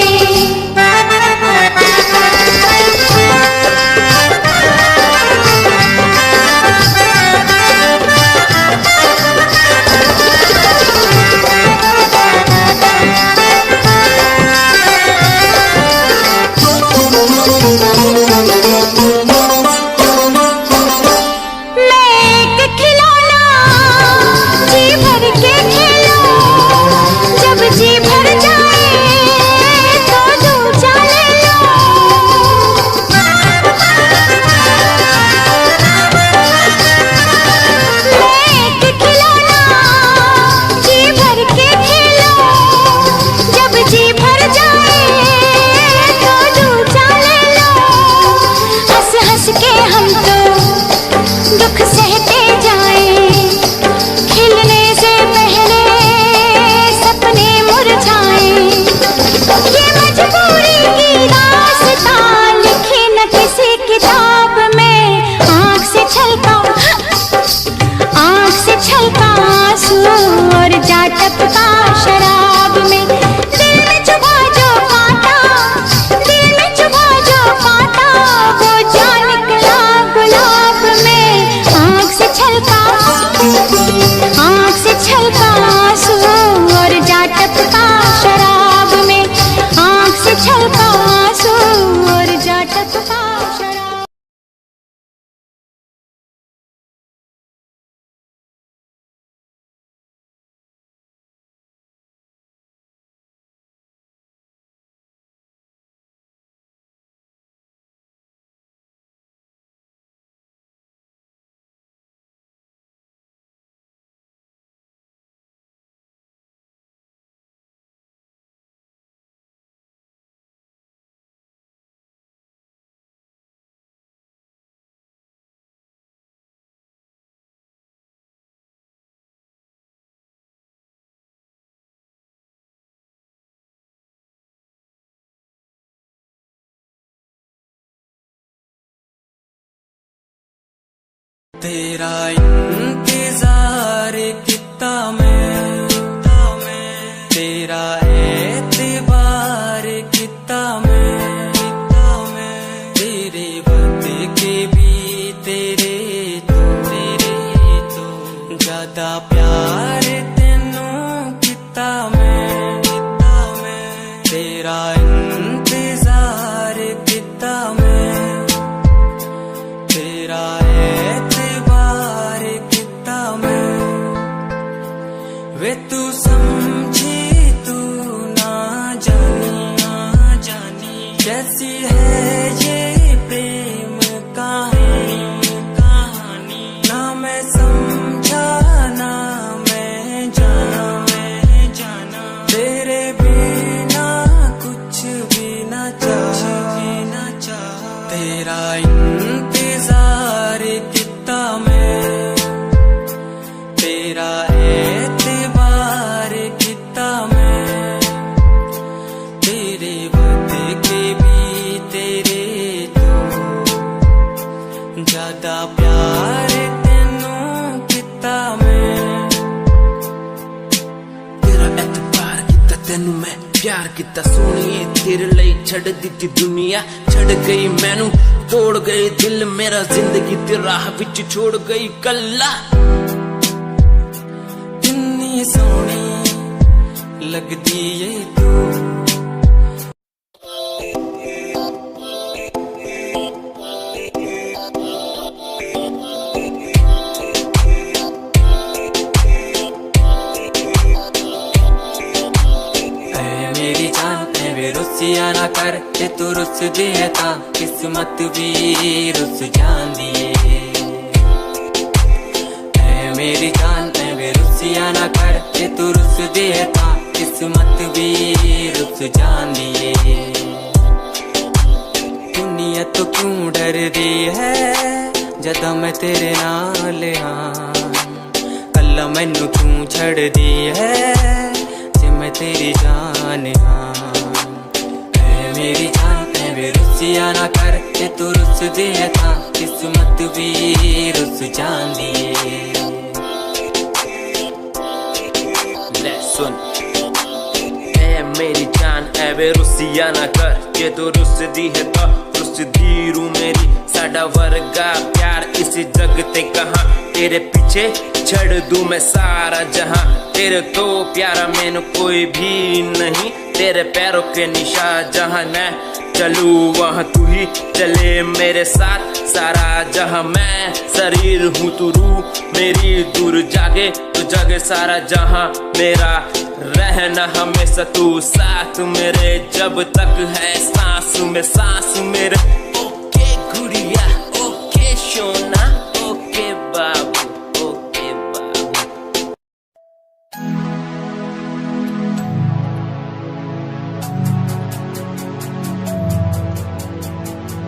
टपका शराब में। दिल में चुभा जो कांटा, दिल में चुभा जो कांटा, वो जा निकला गुलाब में। आँख से छलका आंसू और जा टपका शराब में। आँख से छलका आंसू और जा टपका शराब। तेरा इंतजार कितना मैं, तेरा एतबार कितना मैं, तेरे वक्त के भी तेरे तो ज्यादा प्यार तेनू कितना मैं, तेरा इंतजार कितना मैं, तेरा वे तू समझी तू ना जानी कैसी है ये प्रेम कहानी, ना मैं समझा ना मैं जाना, तेरे बिना कुछ भी ना चाह, तेरा इंतजार कितना मैं, तेरा एतबार कितना मैं, तेरे वक्त के भी तेरे तो ज्यादा प्यार तेनू कितना मैं, तेरा एतबार किता तेनू मैं, प्यार किता सोनिए तेरे लिए छड़ दी दुनिया, छड़ गई मैनू तोड़ गई दिल मेरा, जिंदगी तेरे राह विच छोड़ गई कल्ला। सोनी लगदी है तू, मेरी जान वे रुसिया ना कर, जे तू रुस दिए ता किस्मत भी रुस जांदी है। मेरी जान वे रुसिया ना कर, जे तू रुस दिए ता किस्मत भी रुस जांदी है। दुनिया तो क्यों डर दी है जदा मैं तेरे नाल हाँ, कल्ला मैनू क्यों छड़ दी है जे मैं तेरी जान हाँ। मेरी जान ऐ रुसिया ना कर के तू रुस दिए था किस्मत भी रुस जांदी ले सुन ऐ मेरी जान ऐ रुसिया ना कर के तू रुस दी है तो रुस दी रू मेरी साडा वर्गा प्यार इस जग ते कहां तेरे पीछे छड़ दूं मैं सारा जहां तेरे तो प्यारा मैंने कोई भी नहीं तेरे पैरों के निशान जहां मैं चलूं वहां तू ही चले मेरे साथ सारा जहां मैं शरीर हूँ तू रूह मेरी दूर जागे तू जगे सारा जहां मेरा रहना हमेशा तू साथ मेरे जब तक है सांस मेरे ओके गुड़िया ओके सोना ओके बाबू ओके बाबू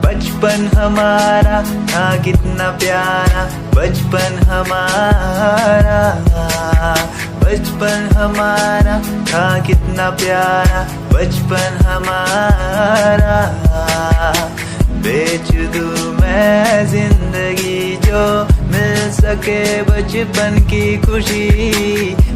बचपन हमारा था कितना प्यारा बचपन हमारा बचपन हमारा था कितना प्यारा बचपन हमारा बेच दूं मैं जिंदगी जो मिल सके बचपन की खुशी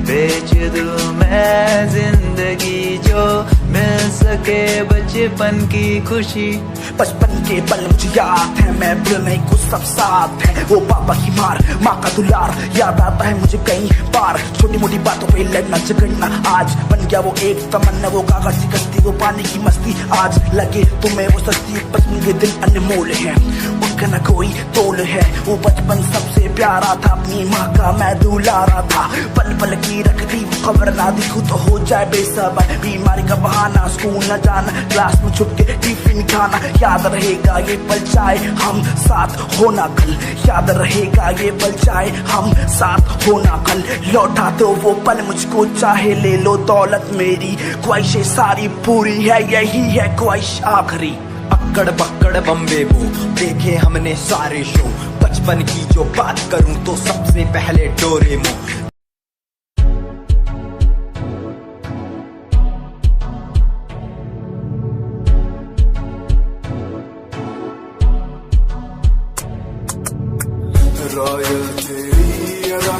बेच दूं मैं जिंदगी जो मिल सके बचपन की खुशी बचपन के पल मुझे याद है मैं भूल नहीं कुछ सब साथ है वो पापा की मार माँ का दुलार याद आता है मुझे कई बार छोटी मोटी बातों पे लड़ना झगड़ना आज बन गया वो एक तमन्ना वो कागज की कश्ती वो पानी की मस्ती आज लगे तुम्हें वो सस्ती बचपन के दिन अनमोल है उनका न कोई तोल है वो बचपन सबसे प्यारा था अपनी माँ का मैं दुलारा था पल पल की रखती खबर ना दिखूं तो हो जाए बेसबर बीमारी का बहाना स्कूल न जाना क्लास में छुप के टिफिन खाना याद रहेगा ये पल चाहे हम साथ होना कल याद रहेगा ये पल चाहे हम साथ होना कल लौटा दो वो पल मुझको चाहे ले लो दौलत मेरी ख्वाहिशें सारी पूरी है यही है ख्वाहिश आखिरी अक्कड़ बक्कड़ बम्बे वो देखे हमने सारे शो बचपन की जो बात करूं तो सबसे पहले डोरेमोन रॉयल तेरी अदा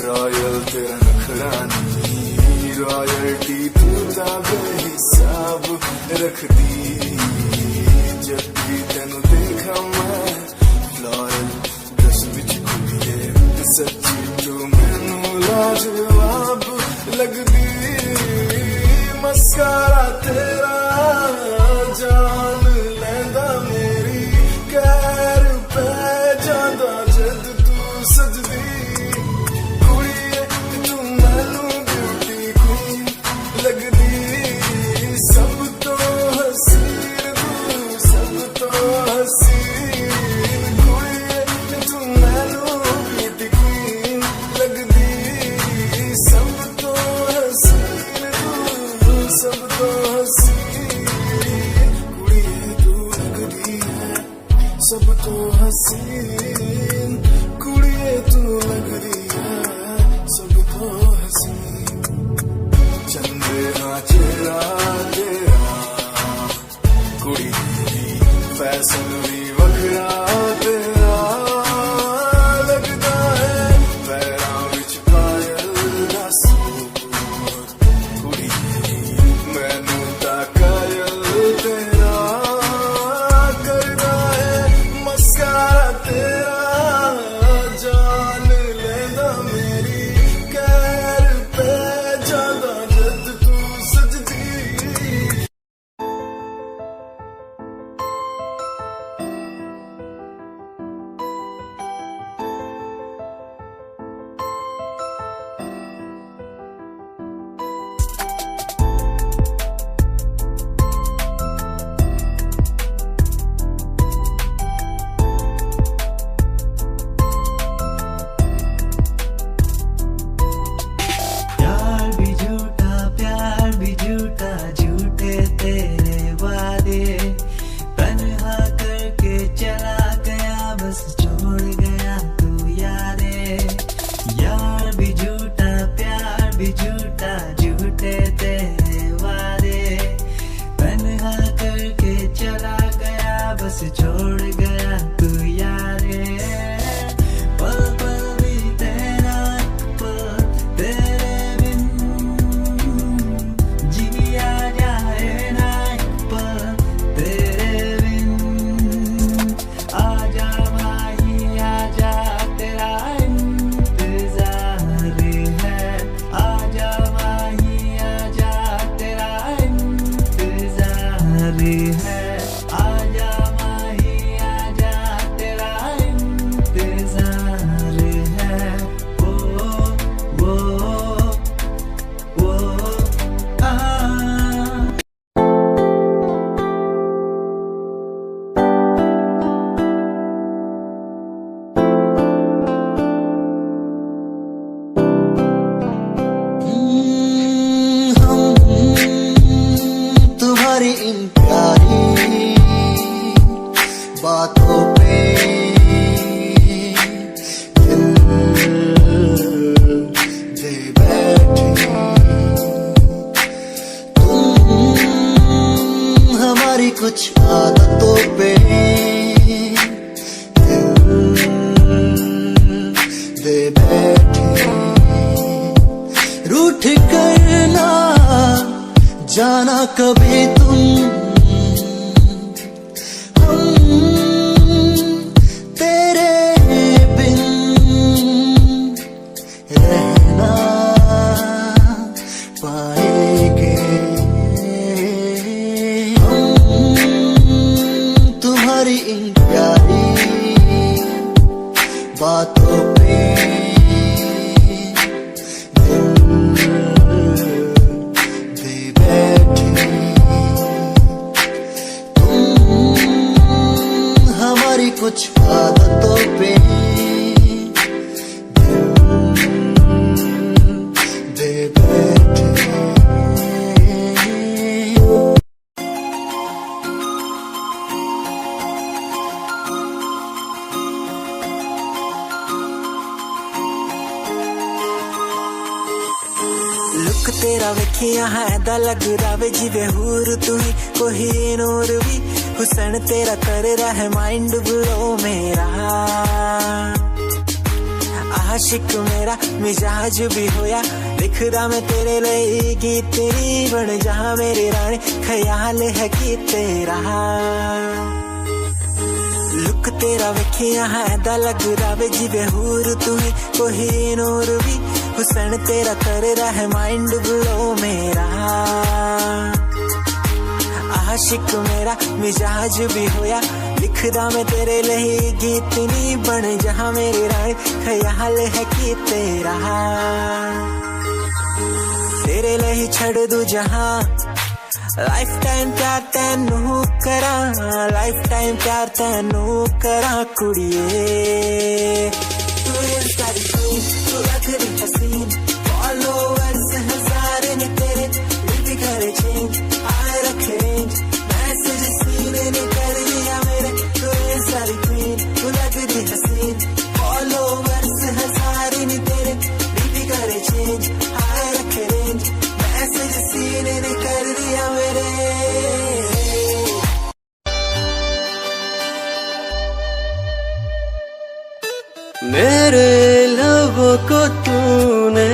रॉयल तेरा नखरानी रॉयल्टी तू बेहिसाब रख दी जब भी तेनू देखा मैं फ्लोरल दस विच खुलिए सच्ची तू मैनू लाजवाब लगदी मस्कारा तेरा जान लैंदा मेरी कैर पे जांदा जद तू सजदी कुड़िए तू मैनू ब्यूटी क्वीन लगदी सब तो हसीन तू सब तो हसीन कुड़िए तू मैनू ब्यूटी क्वीन लगदी सब तो हसीन तू सब तो हसीन कुड़िए तू लगदी है सब तो हसीन कुड़िए तू लगदी है सब तो हसीन चंद्रा चेहरा तेरा कुड़ी तेरी फैशन भी वखरा तेरा लगदा है पैरां विच पायल दा सूट कुड़ी तेरी मैनू तां कायल तेरा करदा है मस्कारा तेरा जान लेंदा बस छोड़ गया तू यारे, पल पल बीते ना पल तेरे बिन, जिया जाए ना पल तेरे बिन। आजा भाई आजा तेरा इंतजार है, आजा भाई आजा तेरा इंतजार है, आजा भाई आजा तेरा इंतजार है। वो आ तुम्हारी इन प्यारी बातों पे दिल दे बैठे, तुम हमारी कुछ आदतों पे दिल दे बैठे। रूठ करना जाना कभी तुम, हम तेरे बिन रहना पाएंगे। हम तुम्हारी इन प्यारी बातों पे कुछ आदतों पे दे बैठे। लुक तेरा वेखिया है दा लग रावे जिवे हूर तू ही कोई नूर भी, हुसन तेरा कर रहा है माइंड ब्लो मेरा। आशिक मेरा मिजाज भी होया, लिख रहा मैं तेरे लिए गीत, तेरी बन जहा मेरी रानी, ख्याल है कि तेरा। लुक तेरा वेखिया है दा लग रावे जिवे हूर तू ही कोई नूर भी, हुसन तेरा कर रहा है माइंड ब्लो मेरा। आशिक मेरा मिजाज भी होया, लिख रहा मैं तेरे लिए गीत, नी बन जहा मेरी रानी, ख्याल है कि तेरा। तेरे लिए छड़ दू जहा, लाइफ टाइम प्यार तैनू करा, लाइफ टाइम प्यार तैनू करा कुड़िए। तू सारी क्वीन, तू लग रही हसीन, फॉलोअर्स हजार ने तेरे, लिख करे चेंज आए रखे रेंज, मैसेज सीने ने कर दिया मेरे। तू सारी क्वीन, तू लग रही हसीन, फॉलोअर्स हजार ने तेरे, लिख करे चेंज आए रखे रेंज, मैसेज सीने ने कर दिया मेरे। मेरे लबों को तूने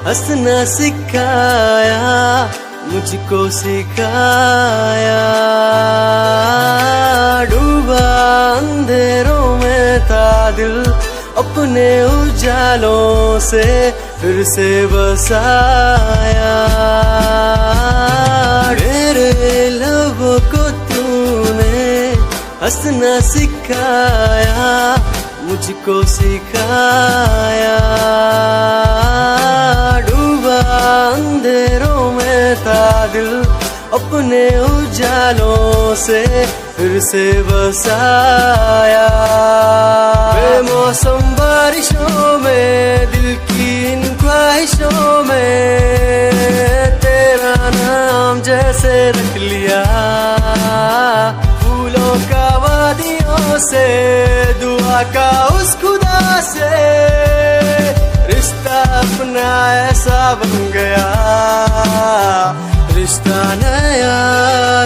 हंसना सिखाया, मुझको सिखाया। डूबा अंधेरों में था दिल, अपने उजालों से फिर से बसाया। मेरे लबों को तूने हंसना सिखाया, मुझको सिखाया। डूबा अंधेरों में था दिल, अपने उजालों से फिर से बसाया। बेमौसम बारिशों में, दिल की इन ख्वाहिशों में, तेरा नाम जैसे रख लिया। फूलों का वादियों से, दुआ का उस खुदा से, रिश्ता अपना ऐसा बन गया। रिश्ता नया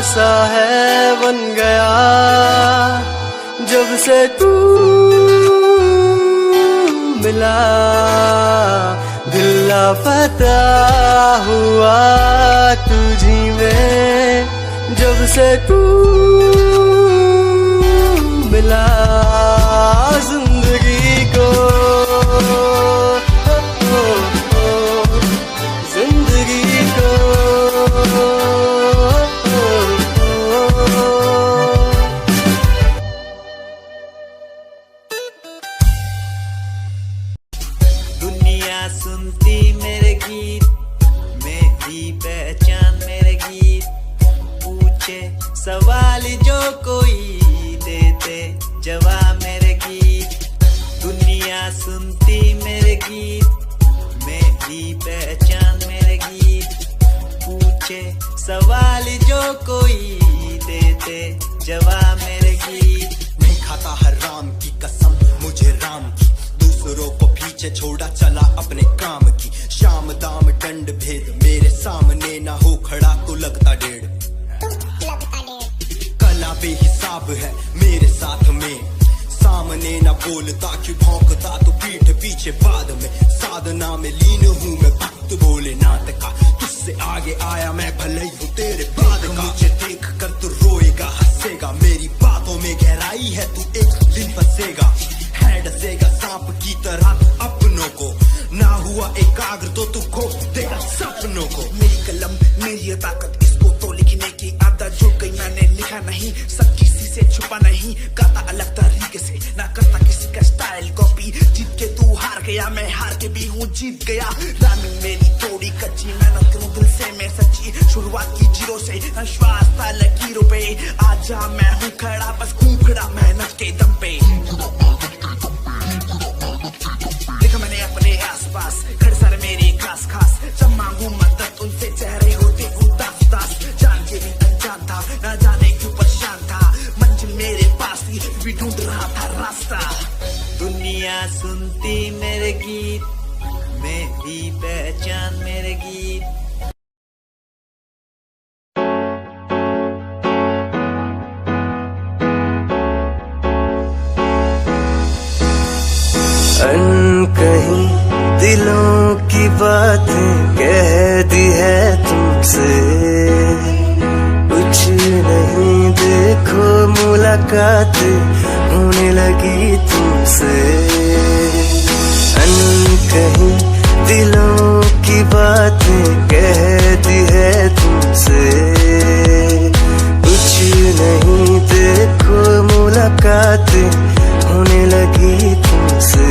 सा है बन गया। से तू मिला दिल लापता हुआ तुझी में, जब से तू मिला जिंदगी को, जिंदगी को। दुनिया सुनती मेरे गीत, मेरी पहचान मेरे गीत, पूछे सवाल जो कोई देते जवाब मेरे गीत। दुनिया सुनती मेरे गीत, मेरी पहचान मेरे गीत, पूछे सवाल जो कोई देते जवाब मेरे गीत। नहीं खाता हराम की कसम मुझे राम की, दूसरों को पीछे छोड़ा चला अपने काम की। शाम दाम दंड भेद मेरे सामने ना हो खड़ा तो लगता डेढ़। कला बेहिसाब है मेरे साथ में, सामने ना बोलता क्यों भौंकता तो पीठ पीछे बाद में। साधना में लीन हूँ मैं भक्त भोलेनाथ का, तुझसे आगे आया मैं भले ही हूँ तेरे बाद का। मुझे देख कर तू रोएगा हंसेगा, मेरी बातों में गहराई है तू एक दिन फंसेगा। है डसेगा सांप की तरह तू अपनों को, ना हुआ एकाग्र तो तू खो देगा सपनों को। मेरी कलम मेरी ताकत, इसको तो लिखने की आदत जो कहीं मैंने लिखा नहीं। सब किसी से छुपा नहीं, गाता अलग तरीके से, ना करता किसी का स्टाइल कॉपी। जीत के तू हार गया, मैं हार के भी हूँ जीत गया। रानी मेरी थोड़ी कच्ची, मेहनत करूँ दिल से मैं सच्ची। शुरुआत की जीरो से, विश्वास था लकीरों पे। आजा मैं हूँ खड़ा, बस खून खड़ा मेहनत के दम पे। देखा मैंने अपने आसपास खड़े सारे मेरे खास खास, जब मांगू मदद उनसे चेहरे होते उदास उदास। जान के भी अनजान था, न जाने क्यों परेशान था, मंजिल मेरे पास थी भी ढूंढ रहा था रास्ता। दुनिया सुनती मेरे गीत, मेरी पहचान मेरे गीत। अनकहीं दिलों की बातें कह दी है तुमसे, कुछ नहीं देखो मुलाकातें होने लगी तुमसे। अनकहीं दिलों की बातें कह दी है तुमसे, कुछ नहीं देखो मुलाकातें होने लगी तुमसे।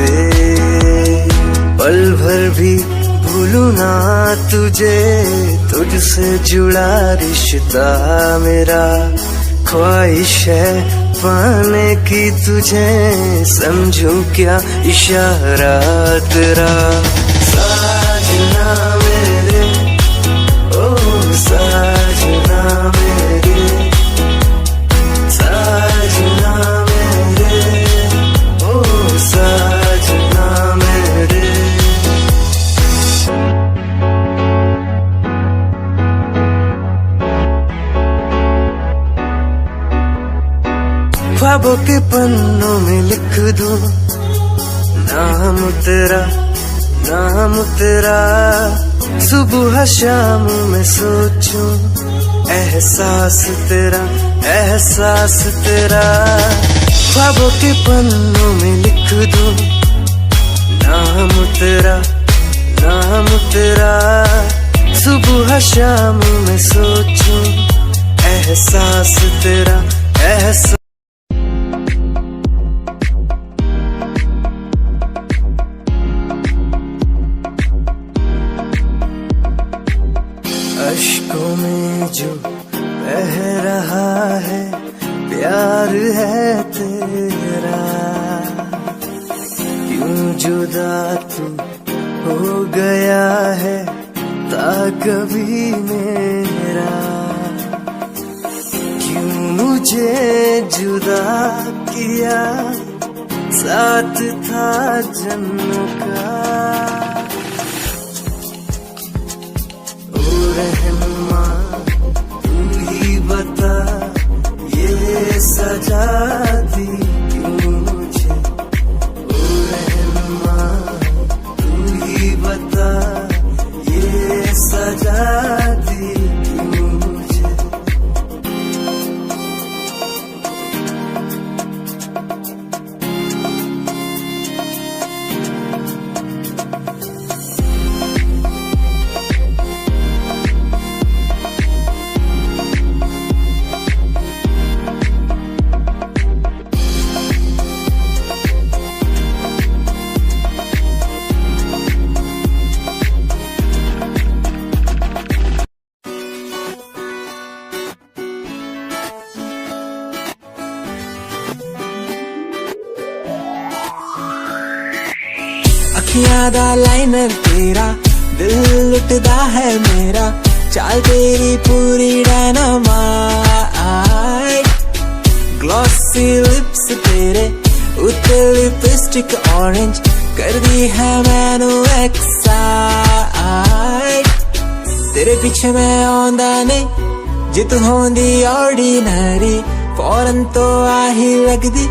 पल भर भी भूलूं ना तुझे, तुझसे जुड़ा रिश्ता मेरा। ख्वाहिश है पाने की तुझे, समझूं क्या इशारा तेरा। साजना मेरे ओ साजना मेरे, साजना मेरे ओ साजना मेरे। ख्वाबों के पन्नों में लिख दूं नाम तेरा, नाम तेरा। सुबह शाम में सोचूं एहसास तेरा, एहसास तेरा। ख्वाबों के पन्नों में लिख दूं नाम तेरा, नाम तेरा। सुबह शाम में सोचूं एहसास तेरा, एहसास। अश्कों में जो बह रहा है प्यार है तेरा, क्यों जुदा तू हो गया है ता कभी मेरा। क्यों मुझे जुदा किया, साथ था जन्म का। रहनुमा तू ही बता, ये सजा दी क्यों अखियां दा लाइनर तेरा, दिल लुटदा है मेरा, चाल तेरी पूरी डायनामाइट, ग्लॉसी लिप्स तेरे उत्ते लिपस्टिक ऑरेंज, कर दी है मैनू एक्साइट। तेरे पीछे मैं आंदा नहीं, जे तू होंदी ऑर्डिनरी, फौरन तो आही लगदी,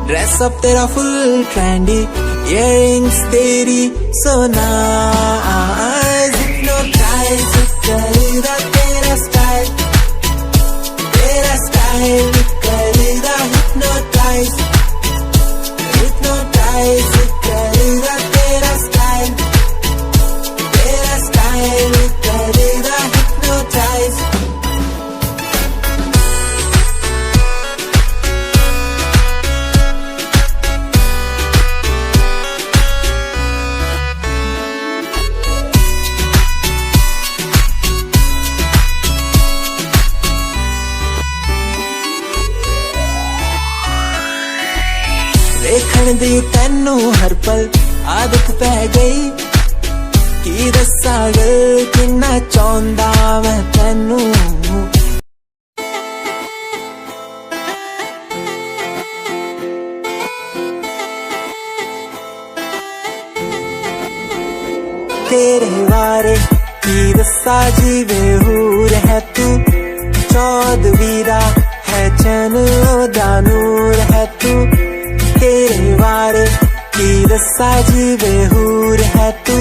ड्रेस अप तेरा फुल ट्रेंडी, इयररिंग्स तेरी सो नाइस, हिप्नोटाइज करदा तेरा स्टाइल करदा, हिप्नोटाइज करदा तेरा स्टाइल करदा, हिप्नोटाइज। देखण दी तैनू हर पल आदत पै गई, की दस्सां गल किन्ना चाहुंदा मैं तैनू। तेरे बारे की दस्सां जीवे हूर है तू, चौदहवीं दा है चैन ओदा नूर है तू, तेरे बारे की दस्सा जीवे हूर है तू,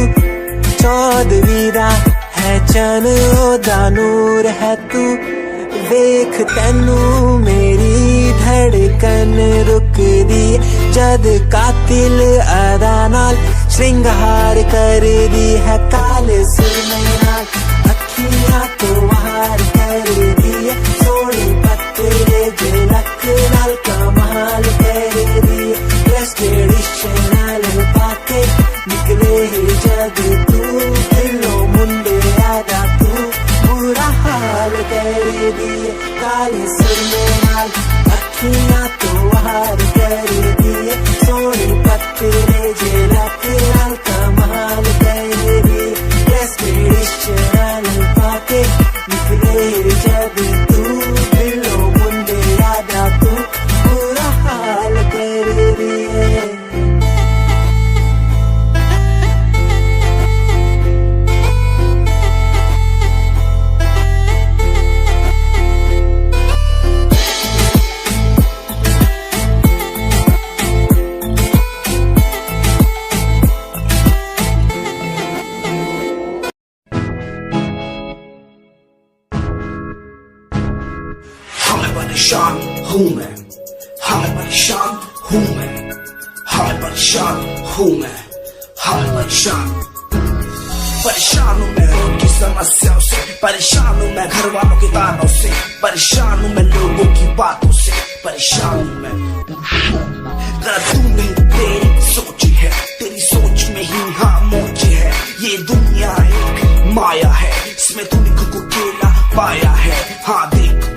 चौदहवीं दा है चन ओदा नूर है तू। वेख तैनू मेरी धड़कन रुकदी, जद कातिल अदा नाल श्रृंगार कर दी है, काले सुरमे नाल अखियां तो वार कर दी है, सोनी पत्ते झलक नाल कमाल कर दी, ट्रेडिशनल पाके निकले जग तू, दिलों मुंडे आदा तू बुरा हाल कर दी, काले सुरमे नाल अखियां तो वार कर दी, सोनी पत्ते झलक नाल कमाल कर दी, ट्रेडिशनल पाके निकले जग तू, दिलों मुंडे आदा तू बुरा हाल कर दी। परेशान हूँ मैं, हाँ परेशान हूँ मैं, हाँ परेशान हूँ मैं, हाँ परेशान हूँ मैं रोड की समस्याओं से, परेशान हूँ मैं घर वालों के तानों से, परेशान हूँ मैं लोगों की बातों से, परेशान हूँ मैं। गलत तू नहीं तेरी सोच है, तेरी सोच में ही हाँ मोच है, ये दुनिया एक माया है, इसमें तूने खुद को अकेला पाया है। हाँ देख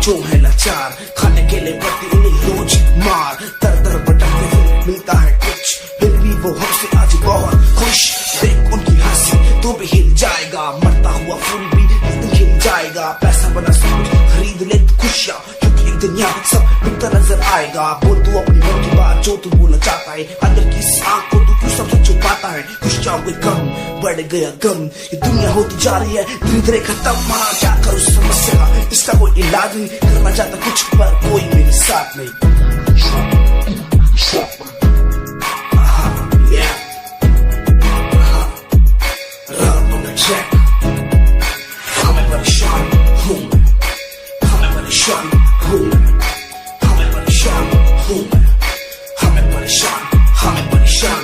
जो है लाचार, खाने के लिए पड़ती उन्हें रोज मार, दर दर भटकते हुए मिलता है कुछ, फिर भी वो हमसे आज बहुत खुश। देख उनकी हंसी तो भी हिल जाएगा, मरता हुआ फूल भी खिल जाएगा, पैसा बना सब कुछ खरीद ले खुशियाँ, क्योंकि एक दिन यहाँ सब बिकता नजर आएगा। बोल तू अपनी मन की बात जो तू बोलना चाहता है, अंदर की इस आँख को तू क्यों सबसे छुपाता है। खुशियाँ हुए कम, बढ़ गया गम, ये दुनिया होती जा रही है धीरे धीरे खत्म। हाँ क्या करूँ समस्या का, इसका कोई इलाज नहीं, करना चाहता कुछ पर कोई मेरे साथ नहीं। परेशान हूँ मैं, हमें परेशान हूँ मैं, हमें परेशान हूँ मैं, हमें परेशान, हमें परेशान।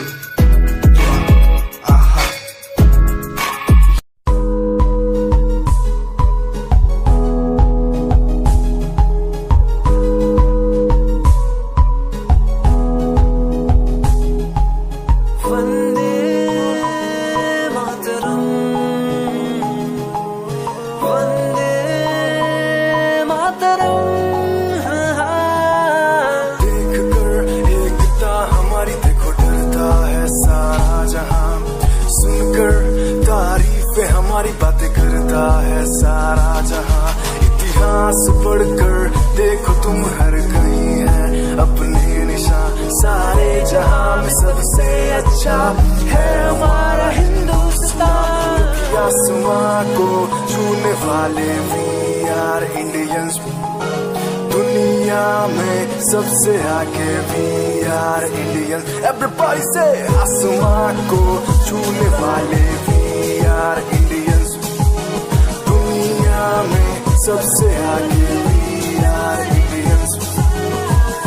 इतिहास पढ़कर देखो तुम हर कहीं है अपने निशान सारे जहां में सबसे अच्छा है हमारा हिंदुस्तान आसमां को छूने वाले वी आर इंडियंस दुनिया में सबसे आगे वी आर इंडियंस एवरीबॉडी से आसमां को छूने वाले वी आर इंडियंस दुनिया में सबसे आगे वी आर इंडियंस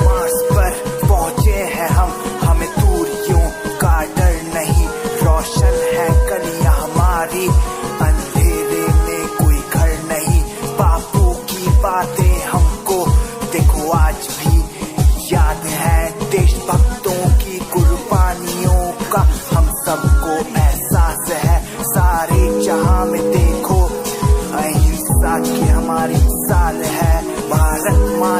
मार्स पर पहुंचे हैं हम हमें दूरियों का डर नहीं रोशन है गलियां हमारी अंधेरे में कोई घर नहीं बापू की बातें हमको देखो आज भी याद है देशभक्तों की कुर्बानियों का हम सबको एहसास है सारे जहां में देखो अहिंसा की हमारी मिसाल है भारत माँ